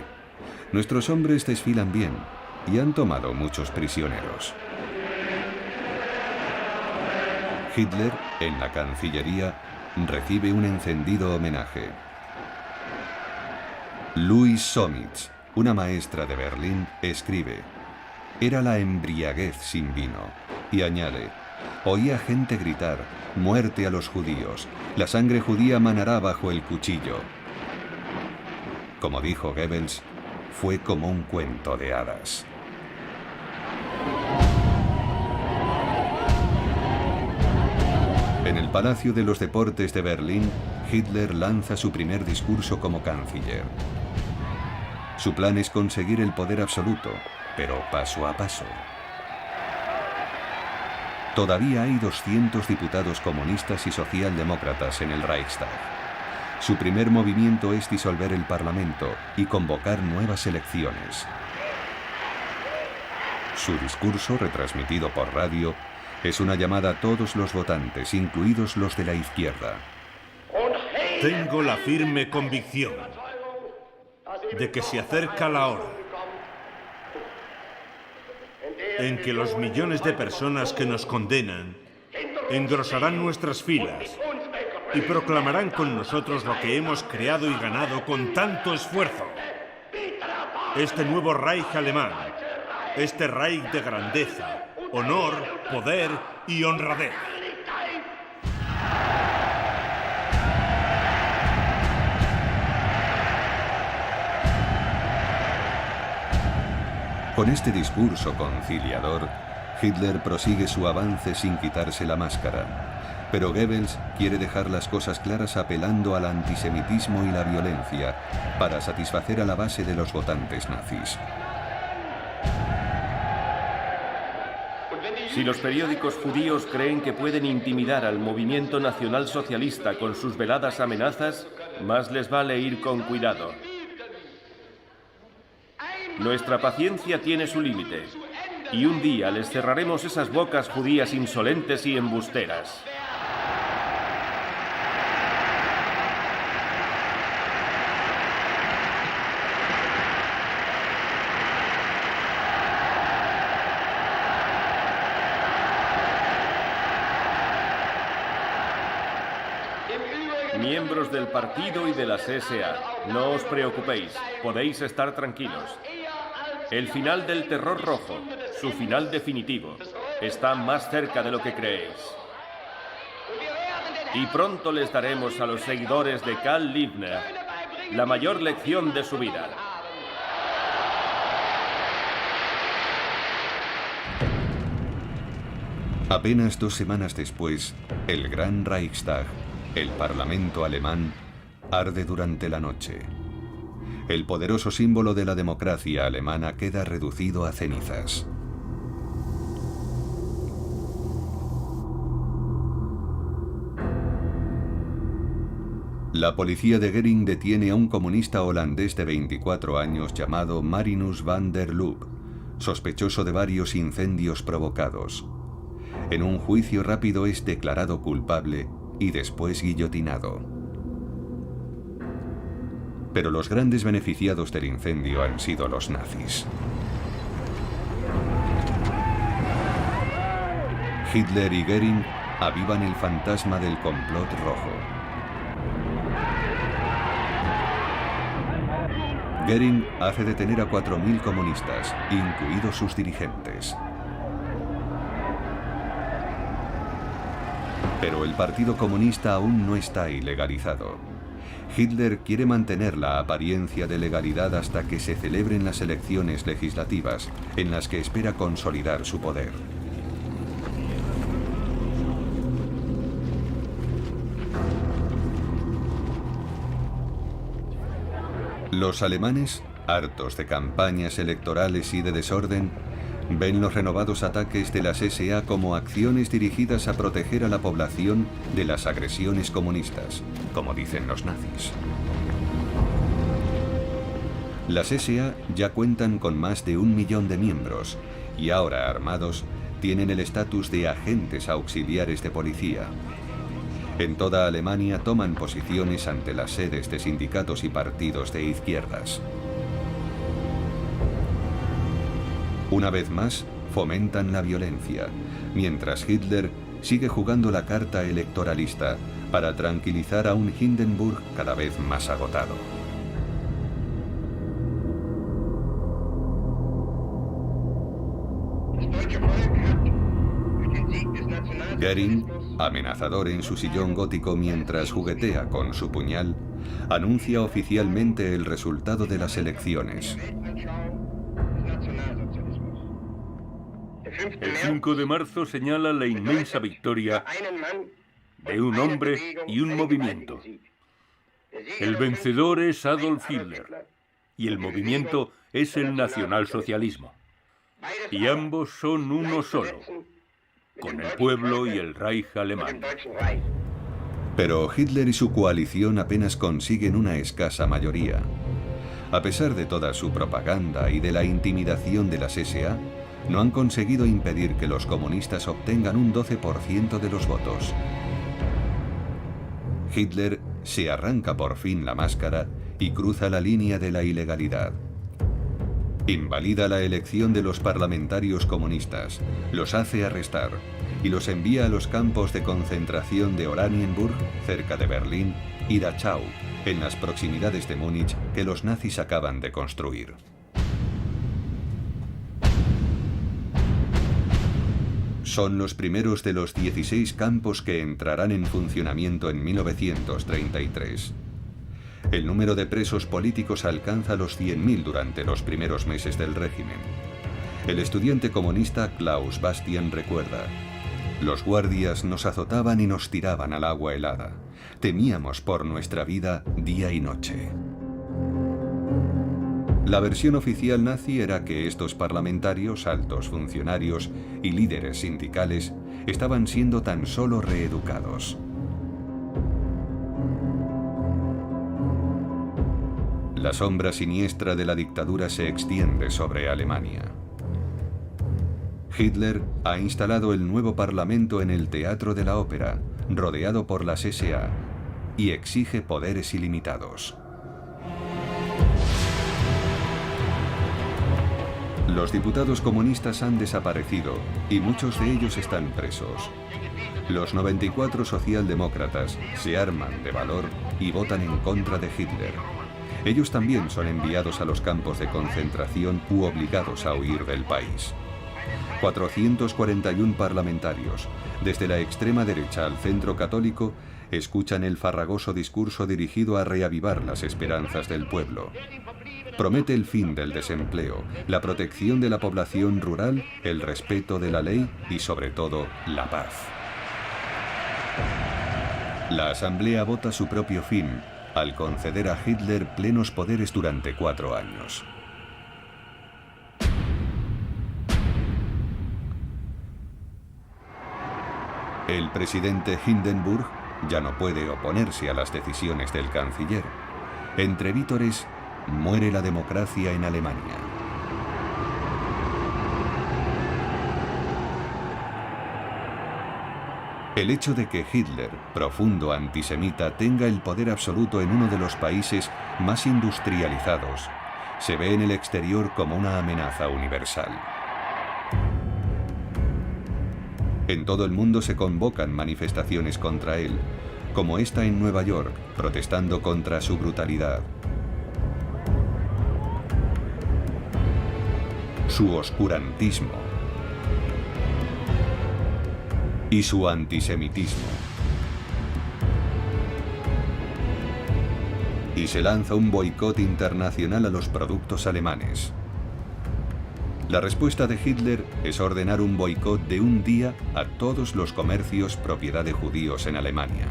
nuestros hombres desfilan bien y han tomado muchos prisioneros. Hitler, en la Cancillería, recibe un encendido homenaje. Louise Sommitz, una maestra de Berlín, escribe: era la embriaguez sin vino, y añade: oía gente gritar: muerte a los judíos, la sangre judía manará bajo el cuchillo. Como dijo Goebbels, fue como un cuento de hadas. En el Palacio de los Deportes de Berlín, Hitler lanza su primer discurso como canciller. Su plan es conseguir el poder absoluto, pero paso a paso. Todavía hay 200 diputados comunistas y socialdemócratas en el Reichstag. Su primer movimiento es disolver el Parlamento y convocar nuevas elecciones. Su discurso, retransmitido por radio, es una llamada a todos los votantes, incluidos los de la izquierda. Tengo la firme convicción de que se acerca la hora en que los millones de personas que nos condenan engrosarán nuestras filas y proclamarán con nosotros lo que hemos creado y ganado con tanto esfuerzo. Este nuevo Reich alemán, este Reich de grandeza, honor, poder y honradez. Con este discurso conciliador, Hitler prosigue su avance sin quitarse la máscara. Pero Goebbels quiere dejar las cosas claras apelando al antisemitismo y la violencia para satisfacer a la base de los votantes nazis. Si los periódicos judíos creen que pueden intimidar al movimiento nacionalsocialista con sus veladas amenazas, más les vale ir con cuidado. Nuestra paciencia tiene su límite, y un día les cerraremos esas bocas judías insolentes y embusteras. Miembros del partido y de las SA, no os preocupéis, podéis estar tranquilos. El final del terror rojo, su final definitivo, está más cerca de lo que creéis. Y pronto les daremos a los seguidores de Karl Liebknecht la mayor lección de su vida. Apenas 2 semanas después, el Gran Reichstag, el Parlamento alemán, arde durante la noche. El poderoso símbolo de la democracia alemana queda reducido a cenizas. La policía de Göring detiene a un comunista holandés de 24 años llamado Marinus van der Lubbe, sospechoso de varios incendios provocados. En un juicio rápido es declarado culpable y después guillotinado. Pero los grandes beneficiados del incendio han sido los nazis. Hitler y Göring avivan el fantasma del complot rojo. Göring hace detener a 4.000 comunistas, incluidos sus dirigentes. Pero el Partido Comunista aún no está ilegalizado. Hitler quiere mantener la apariencia de legalidad hasta que se celebren las elecciones legislativas, en las que espera consolidar su poder. Los alemanes, hartos de campañas electorales y de desorden, ven los renovados ataques de las SA como acciones dirigidas a proteger a la población de las agresiones comunistas, como dicen los nazis. Las SA ya cuentan con más de 1 millón de miembros y ahora armados tienen el estatus de agentes auxiliares de policía. En toda Alemania toman posiciones ante las sedes de sindicatos y partidos de izquierdas. Una vez más, fomentan la violencia, mientras Hitler sigue jugando la carta electoralista para tranquilizar a un Hindenburg cada vez más agotado. Göring, amenazador en su sillón gótico mientras juguetea con su puñal, anuncia oficialmente el resultado de las elecciones. El 5 de marzo señala la inmensa victoria de un hombre y un movimiento. El vencedor es Adolf Hitler y el movimiento es el nacionalsocialismo. Y ambos son uno solo, con el pueblo y el Reich alemán. Pero Hitler y su coalición apenas consiguen una escasa mayoría. A pesar de toda su propaganda y de la intimidación de las SA, no han conseguido impedir que los comunistas obtengan un 12% de los votos. Hitler se arranca por fin la máscara y cruza la línea de la ilegalidad. Invalida la elección de los parlamentarios comunistas, los hace arrestar y los envía a los campos de concentración de Oranienburg, cerca de Berlín, y Dachau, en las proximidades de Múnich, que los nazis acaban de construir. Son los primeros de los 16 campos que entrarán en funcionamiento en 1933. El número de presos políticos alcanza los 100.000 durante los primeros meses del régimen. El estudiante comunista Klaus Bastian recuerda: los guardias nos azotaban y nos tiraban al agua helada. Temíamos por nuestra vida día y noche. La versión oficial nazi era que estos parlamentarios, altos funcionarios y líderes sindicales estaban siendo tan solo reeducados. La sombra siniestra de la dictadura se extiende sobre Alemania. Hitler ha instalado el nuevo parlamento en el Teatro de la Ópera, rodeado por las SA, y exige poderes ilimitados. Los diputados comunistas han desaparecido y muchos de ellos están presos. Los 94 socialdemócratas se arman de valor y votan en contra de Hitler. Ellos también son enviados a los campos de concentración u obligados a huir del país. 441 parlamentarios, desde la extrema derecha al centro católico, escuchan el farragoso discurso dirigido a reavivar las esperanzas del pueblo. Promete el fin del desempleo, la protección de la población rural, el respeto de la ley y, sobre todo, la paz. La Asamblea vota su propio fin, al conceder a Hitler plenos poderes durante 4 años. El presidente Hindenburg ya no puede oponerse a las decisiones del canciller. Entre vítores, muere la democracia en Alemania. El hecho de que Hitler, profundo antisemita, tenga el poder absoluto en uno de los países más industrializados, se ve en el exterior como una amenaza universal. En todo el mundo se convocan manifestaciones contra él, como esta en Nueva York, protestando contra su brutalidad. su oscurantismo y su antisemitismo. Y se lanza un boicot internacional a los productos alemanes. La respuesta de Hitler es ordenar un boicot de un día a todos los comercios propiedad de judíos en Alemania.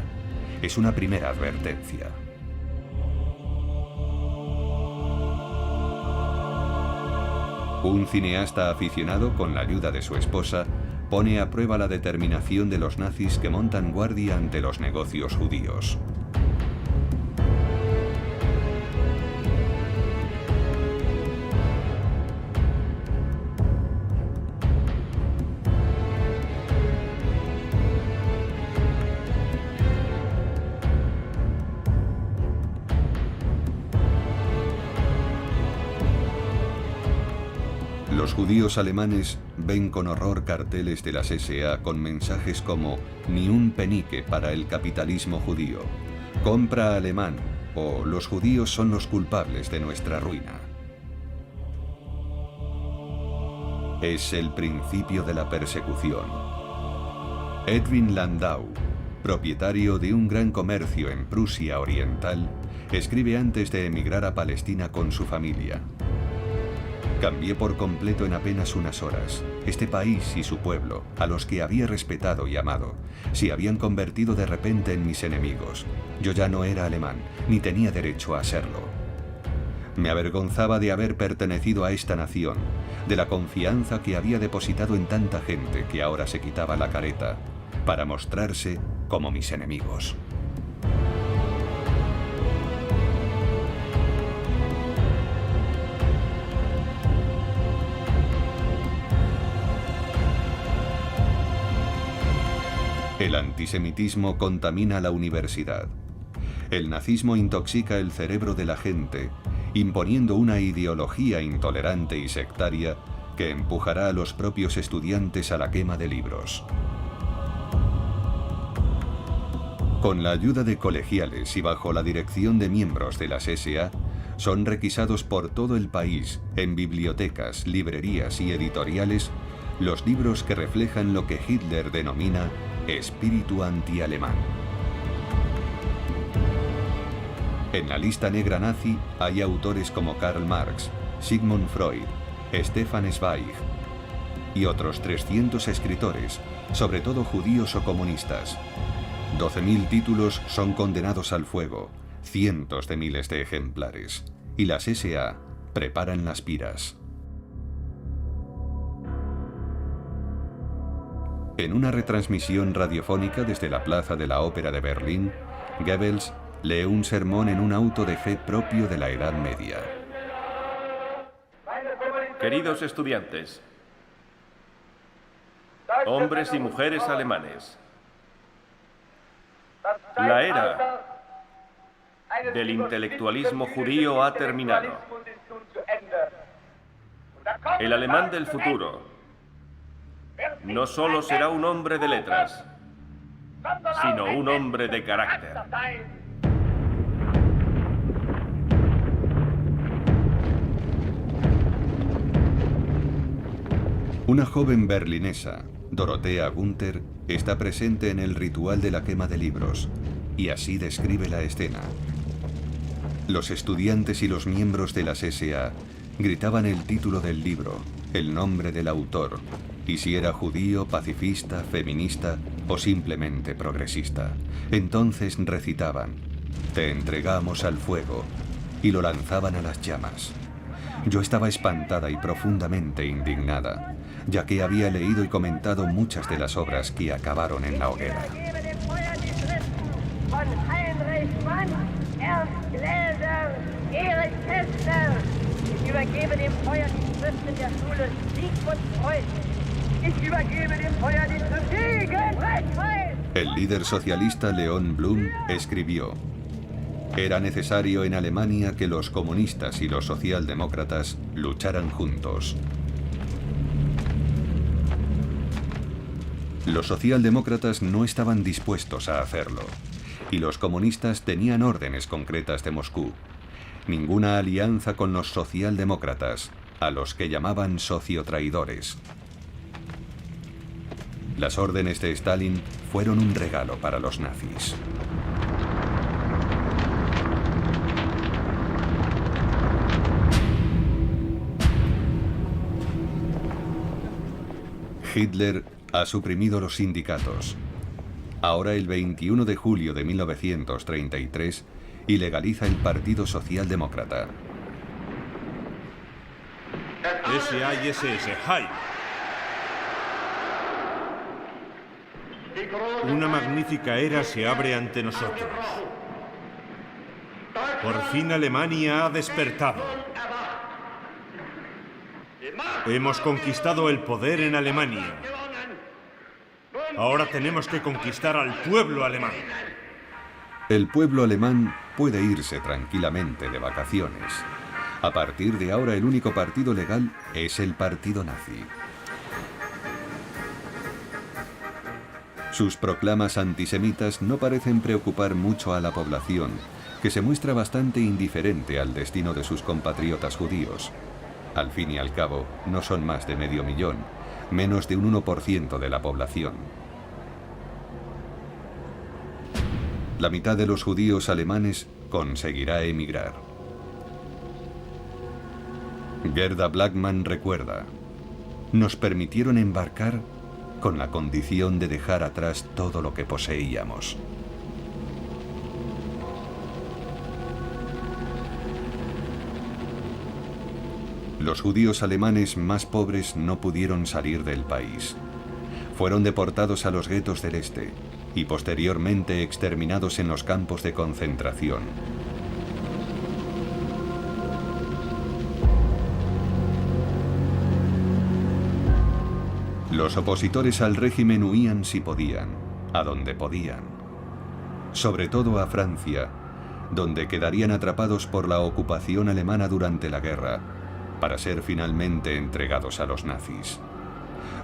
Es una primera advertencia. Un cineasta aficionado, con la ayuda de su esposa, pone a prueba la determinación de los nazis que montan guardia ante los negocios judíos. Los judíos alemanes ven con horror carteles de las SA con mensajes como «Ni un penique para el capitalismo judío», «Compra alemán» o «Los judíos son los culpables de nuestra ruina». Es el principio de la persecución. Edwin Landau, propietario de un gran comercio en Prusia Oriental, escribe antes de emigrar a Palestina con su familia. Cambié por completo en apenas unas horas. Este país y su pueblo, a los que había respetado y amado, se habían convertido de repente en mis enemigos. Yo ya no era alemán, ni tenía derecho a serlo. Me avergonzaba de haber pertenecido a esta nación, de la confianza que había depositado en tanta gente que ahora se quitaba la careta, para mostrarse como mis enemigos. El antisemitismo contamina la universidad. El nazismo intoxica el cerebro de la gente, imponiendo una ideología intolerante y sectaria que empujará a los propios estudiantes a la quema de libros. Con la ayuda de colegiales y bajo la dirección de miembros de las SA, son requisados por todo el país, en bibliotecas, librerías y editoriales, los libros que reflejan lo que Hitler denomina espíritu anti-alemán. En la lista negra nazi hay autores como Karl Marx, Sigmund Freud, Stefan Zweig y otros 300 escritores, sobre todo judíos o comunistas. 12.000 títulos son condenados al fuego, cientos de miles de ejemplares, y las SA preparan las piras. En una retransmisión radiofónica desde la Plaza de la Ópera de Berlín, Goebbels lee un sermón en un auto de fe propio de la Edad Media. Queridos estudiantes, hombres y mujeres alemanes, la era del intelectualismo judío ha terminado. El alemán del futuro no solo será un hombre de letras, sino un hombre de carácter. Una joven berlinesa, Dorothea Gunther, está presente en el ritual de la quema de libros, y así describe la escena. Los estudiantes y los miembros de las SA gritaban el título del libro, el nombre del autor, y si era judío, pacifista, feminista o simplemente progresista. Entonces recitaban, «Te entregamos al fuego», y lo lanzaban a las llamas. Yo estaba espantada y profundamente indignada, ya que había leído y comentado muchas de las obras que acabaron en la hoguera. El líder socialista Leon Blum escribió: «Era necesario en Alemania que los comunistas y los socialdemócratas lucharan juntos». Los socialdemócratas no estaban dispuestos a hacerlo, y los comunistas tenían órdenes concretas de Moscú. Ninguna alianza con los socialdemócratas, a los que llamaban sociotraidores. Las órdenes de Stalin fueron un regalo para los nazis. Hitler ha suprimido los sindicatos. Ahora, el 21 de julio de 1933, ilegaliza el Partido Socialdemócrata. SA y SS, ¡Heil! Una magnífica era se abre ante nosotros. Por fin Alemania ha despertado. Hemos conquistado el poder en Alemania. Ahora tenemos que conquistar al pueblo alemán. El pueblo alemán puede irse tranquilamente de vacaciones. A partir de ahora, el único partido legal es el partido nazi. Sus proclamas antisemitas no parecen preocupar mucho a la población, que se muestra bastante indiferente al destino de sus compatriotas judíos. Al fin y al cabo, no son más de 500.000, menos de un 1% de la población. La mitad de los judíos alemanes conseguirá emigrar. Gerda Blackman recuerda: nos permitieron embarcar con la condición de dejar atrás todo lo que poseíamos. Los judíos alemanes más pobres no pudieron salir del país. Fueron deportados a los guetos del este y posteriormente exterminados en los campos de concentración. Los opositores al régimen huían si podían, a donde podían. Sobre todo a Francia, donde quedarían atrapados por la ocupación alemana durante la guerra, para ser finalmente entregados a los nazis.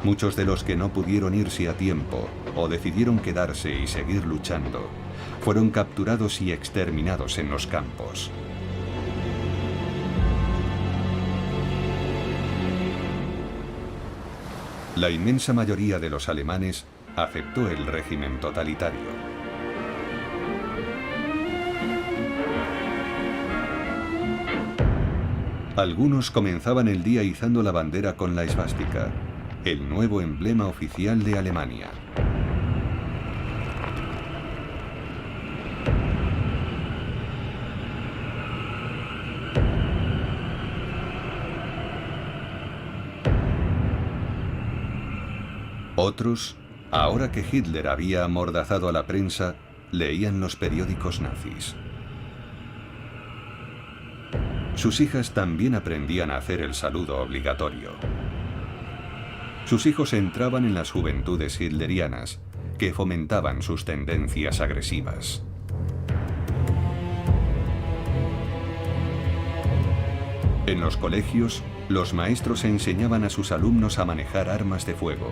Muchos de los que no pudieron irse a tiempo o decidieron quedarse y seguir luchando, fueron capturados y exterminados en los campos. La inmensa mayoría de los alemanes aceptó el régimen totalitario. Algunos comenzaban el día izando la bandera con la esvástica, el nuevo emblema oficial de Alemania. Otros, ahora que Hitler había amordazado a la prensa, leían los periódicos nazis. Sus hijas también aprendían a hacer el saludo obligatorio. Sus hijos entraban en las juventudes hitlerianas, que fomentaban sus tendencias agresivas. En los colegios, los maestros enseñaban a sus alumnos a manejar armas de fuego.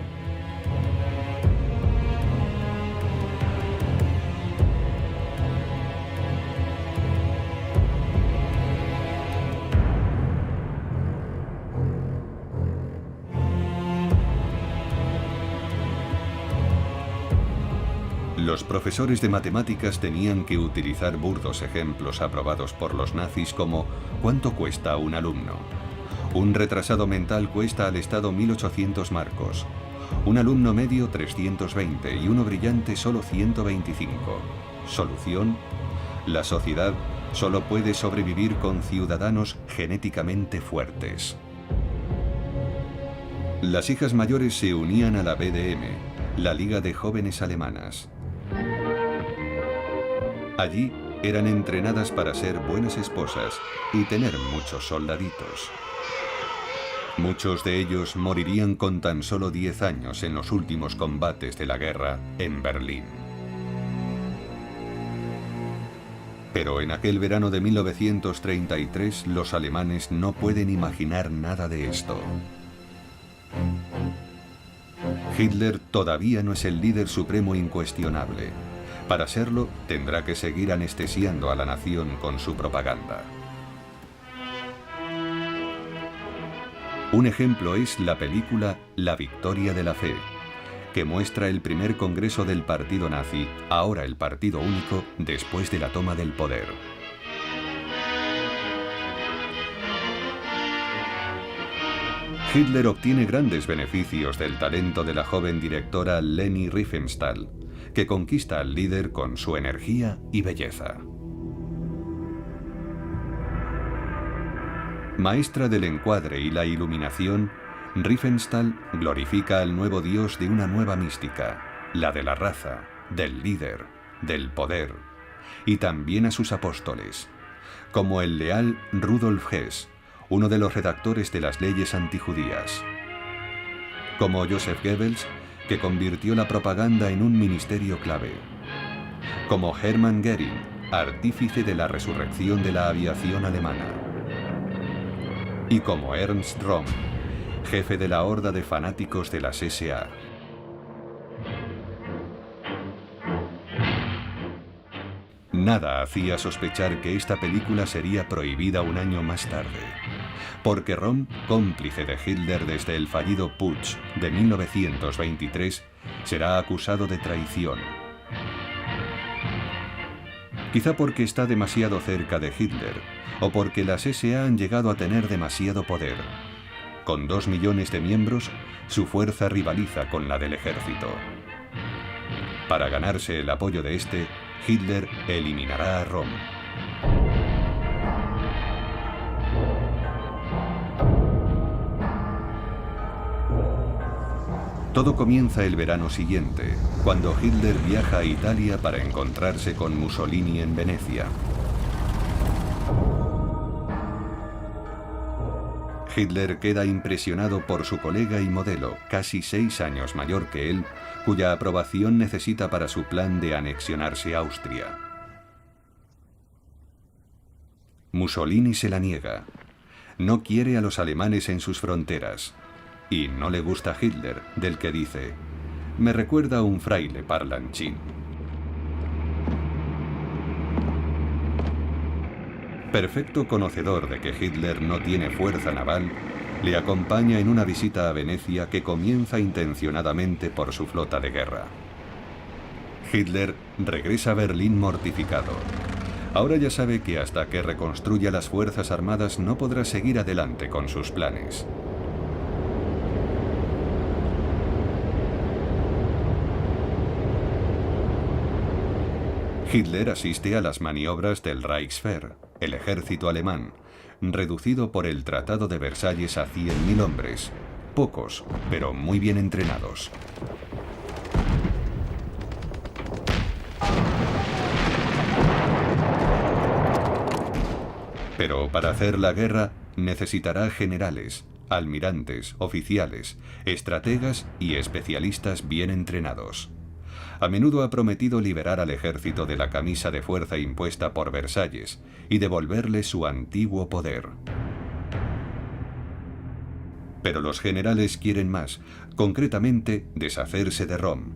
Los profesores de matemáticas tenían que utilizar burdos ejemplos aprobados por los nazis como ¿cuánto cuesta un alumno? Un retrasado mental cuesta al Estado 1.800 marcos, un alumno medio 320 y uno brillante solo 125. Solución: la sociedad solo puede sobrevivir con ciudadanos genéticamente fuertes. Las hijas mayores se unían a la BDM, la Liga de Jóvenes Alemanas. Allí eran entrenadas para ser buenas esposas y tener muchos soldaditos. Muchos de ellos morirían con tan solo 10 años en los últimos combates de la guerra en Berlín. Pero en aquel verano de 1933 los alemanes no pueden imaginar nada de esto. Hitler todavía no es el líder supremo incuestionable. Para serlo, tendrá que seguir anestesiando a la nación con su propaganda. Un ejemplo es la película La victoria de la fe, que muestra el primer congreso del partido nazi, ahora el partido único, después de la toma del poder. Hitler obtiene grandes beneficios del talento de la joven directora Leni Riefenstahl, que conquista al líder con su energía y belleza. Maestra del encuadre y la iluminación, Riefenstahl glorifica al nuevo dios de una nueva mística, la de la raza, del líder, del poder, y también a sus apóstoles, como el leal Rudolf Hess, uno de los redactores de las leyes antijudías, como Joseph Goebbels, que convirtió la propaganda en un ministerio clave, como Hermann Göring, artífice de la resurrección de la aviación alemana, y como Ernst Röhm, jefe de la horda de fanáticos de las SA. Nada hacía sospechar que esta película sería prohibida un año más tarde, porque Röhm, cómplice de Hitler desde el fallido Putsch de 1923, será acusado de traición. Quizá porque está demasiado cerca de Hitler, o porque las SA han llegado a tener demasiado poder. Con 2 millones de miembros, su fuerza rivaliza con la del ejército. Para ganarse el apoyo de este, Hitler eliminará a Röhm. Todo comienza el verano siguiente, cuando Hitler viaja a Italia para encontrarse con Mussolini en Venecia. Hitler queda impresionado por su colega y modelo, casi 6 años mayor que él, cuya aprobación necesita para su plan de anexionarse a Austria. Mussolini se la niega. No quiere a los alemanes en sus fronteras. Y no le gusta Hitler, del que dice: «Me recuerda a un fraile parlanchín». Perfecto conocedor de que Hitler no tiene fuerza naval, le acompaña en una visita a Venecia que comienza intencionadamente por su flota de guerra. Hitler regresa a Berlín mortificado. Ahora ya sabe que hasta que reconstruya las fuerzas armadas no podrá seguir adelante con sus planes. Hitler asiste a las maniobras del Reichswehr, el ejército alemán, reducido por el Tratado de Versalles a 100.000 hombres, pocos, pero muy bien entrenados. Pero para hacer la guerra necesitará generales, almirantes, oficiales, estrategas y especialistas bien entrenados. A menudo ha prometido liberar al ejército de la camisa de fuerza impuesta por Versalles y devolverle su antiguo poder. Pero los generales quieren más, concretamente deshacerse de Röhm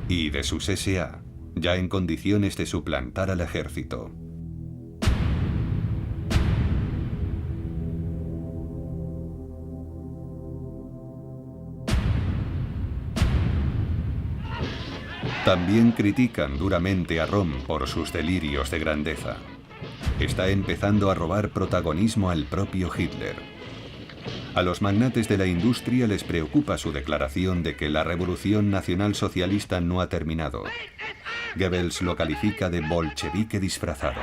y de sus SA, ya en condiciones de suplantar al ejército. También critican duramente a Röhm por sus delirios de grandeza. Está empezando a robar protagonismo al propio Hitler. A los magnates de la industria les preocupa su declaración de que la revolución nacionalsocialista no ha terminado. Goebbels lo califica de bolchevique disfrazado.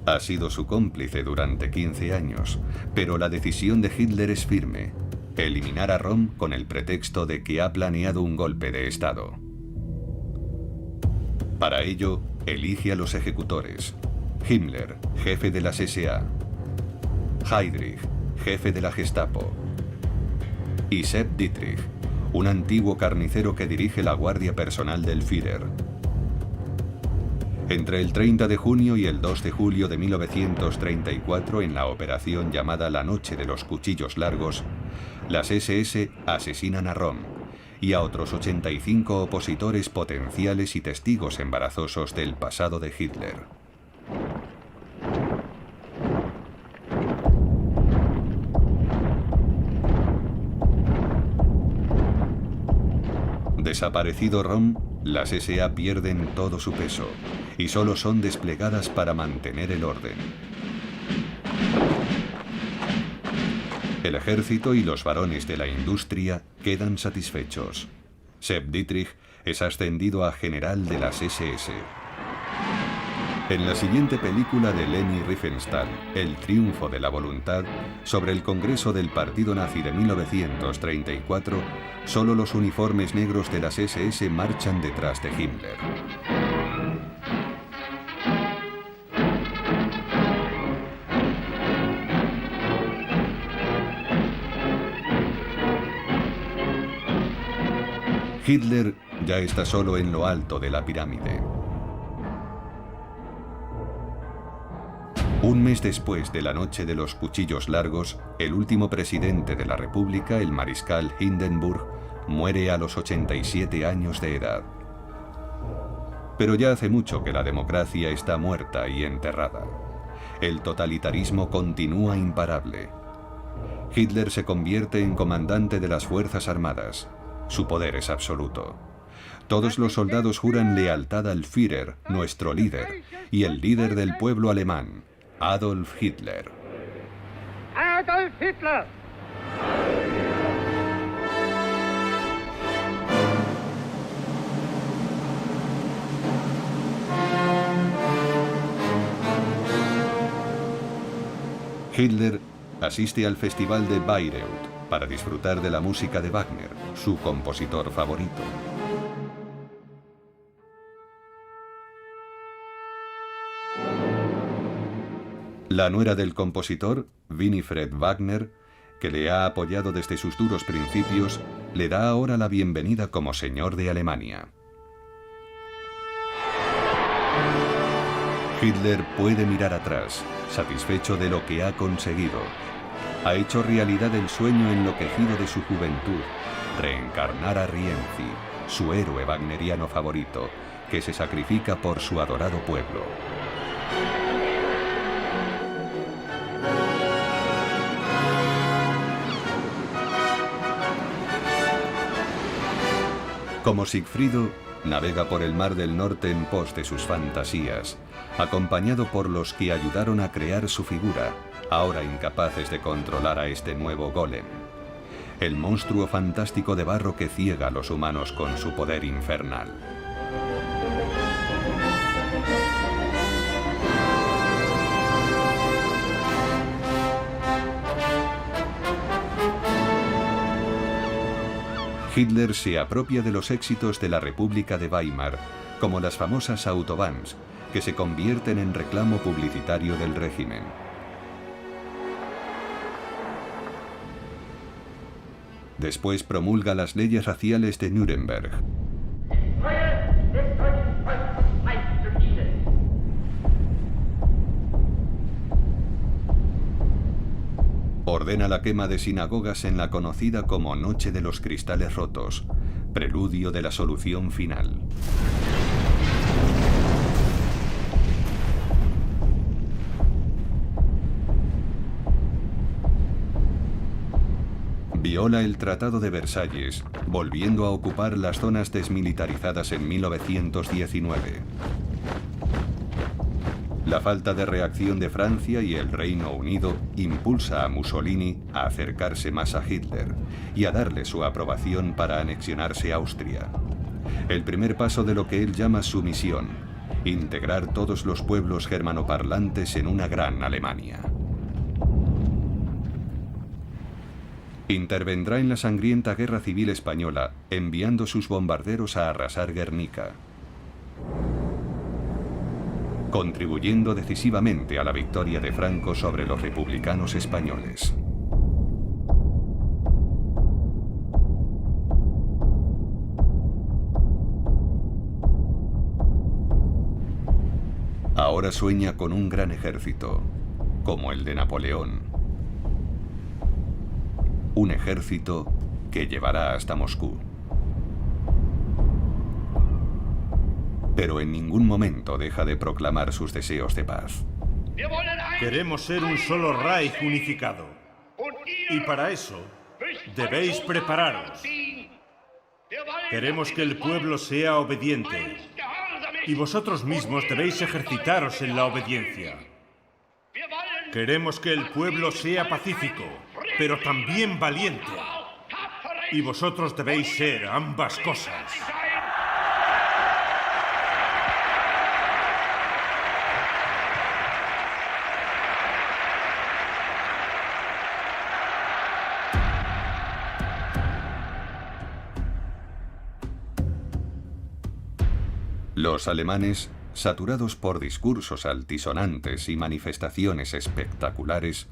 Ha sido su cómplice durante 15 años, pero la decisión de Hitler es firme: eliminar a Röhm con el pretexto de que ha planeado un golpe de Estado. Para ello, elige a los ejecutores: Himmler, jefe de las SA; Heydrich, jefe de la Gestapo; y Sepp Dietrich, un antiguo carnicero que dirige la guardia personal del Führer. Entre el 30 de junio y el 2 de julio de 1934, en la operación llamada La Noche de los Cuchillos Largos, las SS asesinan a Röhm y a otros 85 opositores potenciales y testigos embarazosos del pasado de Hitler. Desaparecido Rom, las SA pierden todo su peso y solo son desplegadas para mantener el orden. El ejército y los varones de la industria quedan satisfechos. Sepp Dietrich es ascendido a general de las SS. En la siguiente película de Leni Riefenstahl, El triunfo de la voluntad, sobre el Congreso del Partido Nazi de 1934, solo los uniformes negros de las SS marchan detrás de Himmler. Hitler ya está solo en lo alto de la pirámide. Un mes después de la noche de los cuchillos largos, el último presidente de la República, el mariscal Hindenburg, muere a los 87 años de edad. Pero ya hace mucho que la democracia está muerta y enterrada. El totalitarismo continúa imparable. Hitler se convierte en comandante de las Fuerzas Armadas. Su poder es absoluto. Todos los soldados juran lealtad al Führer, nuestro líder, y el líder del pueblo alemán, Adolf Hitler. Adolf Hitler! Hitler asiste al Festival de Bayreuth para disfrutar de la música de Wagner, su compositor favorito. La nuera del compositor, Winifred Wagner, que le ha apoyado desde sus duros principios, le da ahora la bienvenida como señor de Alemania. Hitler puede mirar atrás, satisfecho de lo que ha conseguido. Ha hecho realidad el sueño enloquecido de su juventud, reencarnar a Rienzi, su héroe wagneriano favorito, que se sacrifica por su adorado pueblo. Como Sigfrido, navega por el Mar del Norte en pos de sus fantasías, acompañado por los que ayudaron a crear su figura, ahora incapaces de controlar a este nuevo golem, el monstruo fantástico de barro que ciega a los humanos con su poder infernal. Hitler se apropia de los éxitos de la República de Weimar, como las famosas Autobahns, que se convierten en reclamo publicitario del régimen. Después promulga las leyes raciales de Nuremberg. Ordena la quema de sinagogas en la conocida como Noche de los Cristales Rotos, preludio de la solución final. Viola el Tratado de Versalles, volviendo a ocupar las zonas desmilitarizadas en 1919. La falta de reacción de Francia y el Reino Unido impulsa a Mussolini a acercarse más a Hitler y a darle su aprobación para anexionarse Austria. El primer paso de lo que él llama su misión, integrar todos los pueblos germanoparlantes en una gran Alemania. Intervendrá en la sangrienta Guerra Civil Española, enviando sus bombarderos a arrasar Guernica, contribuyendo decisivamente a la victoria de Franco sobre los republicanos españoles. Ahora sueña con un gran ejército, como el de Napoleón. Un ejército que llevará hasta Moscú. Pero en ningún momento deja de proclamar sus deseos de paz. Queremos ser un solo Reich unificado. Y para eso debéis prepararos. Queremos que el pueblo sea obediente. Y vosotros mismos debéis ejercitaros en la obediencia. Queremos que el pueblo sea pacífico, pero también valiente. Y vosotros debéis ser ambas cosas. Los alemanes, saturados por discursos altisonantes y manifestaciones espectaculares,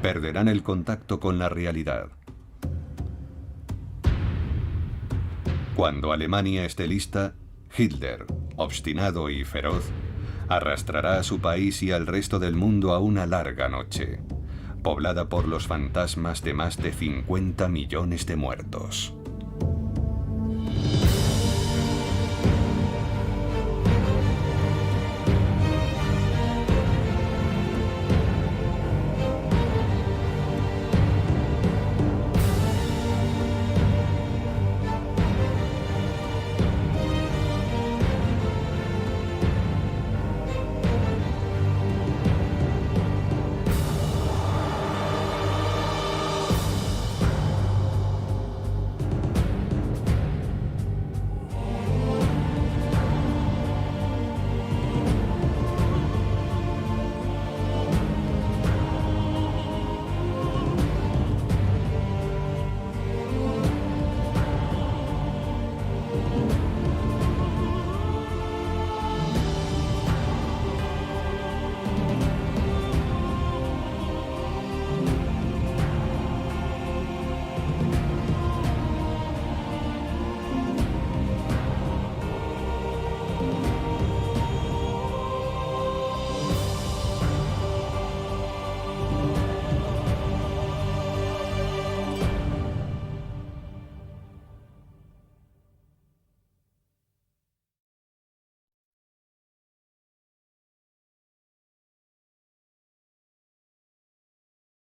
perderán el contacto con la realidad. Cuando Alemania esté lista, Hitler, obstinado y feroz, arrastrará a su país y al resto del mundo a una larga noche, poblada por los fantasmas de más de 50 millones de muertos.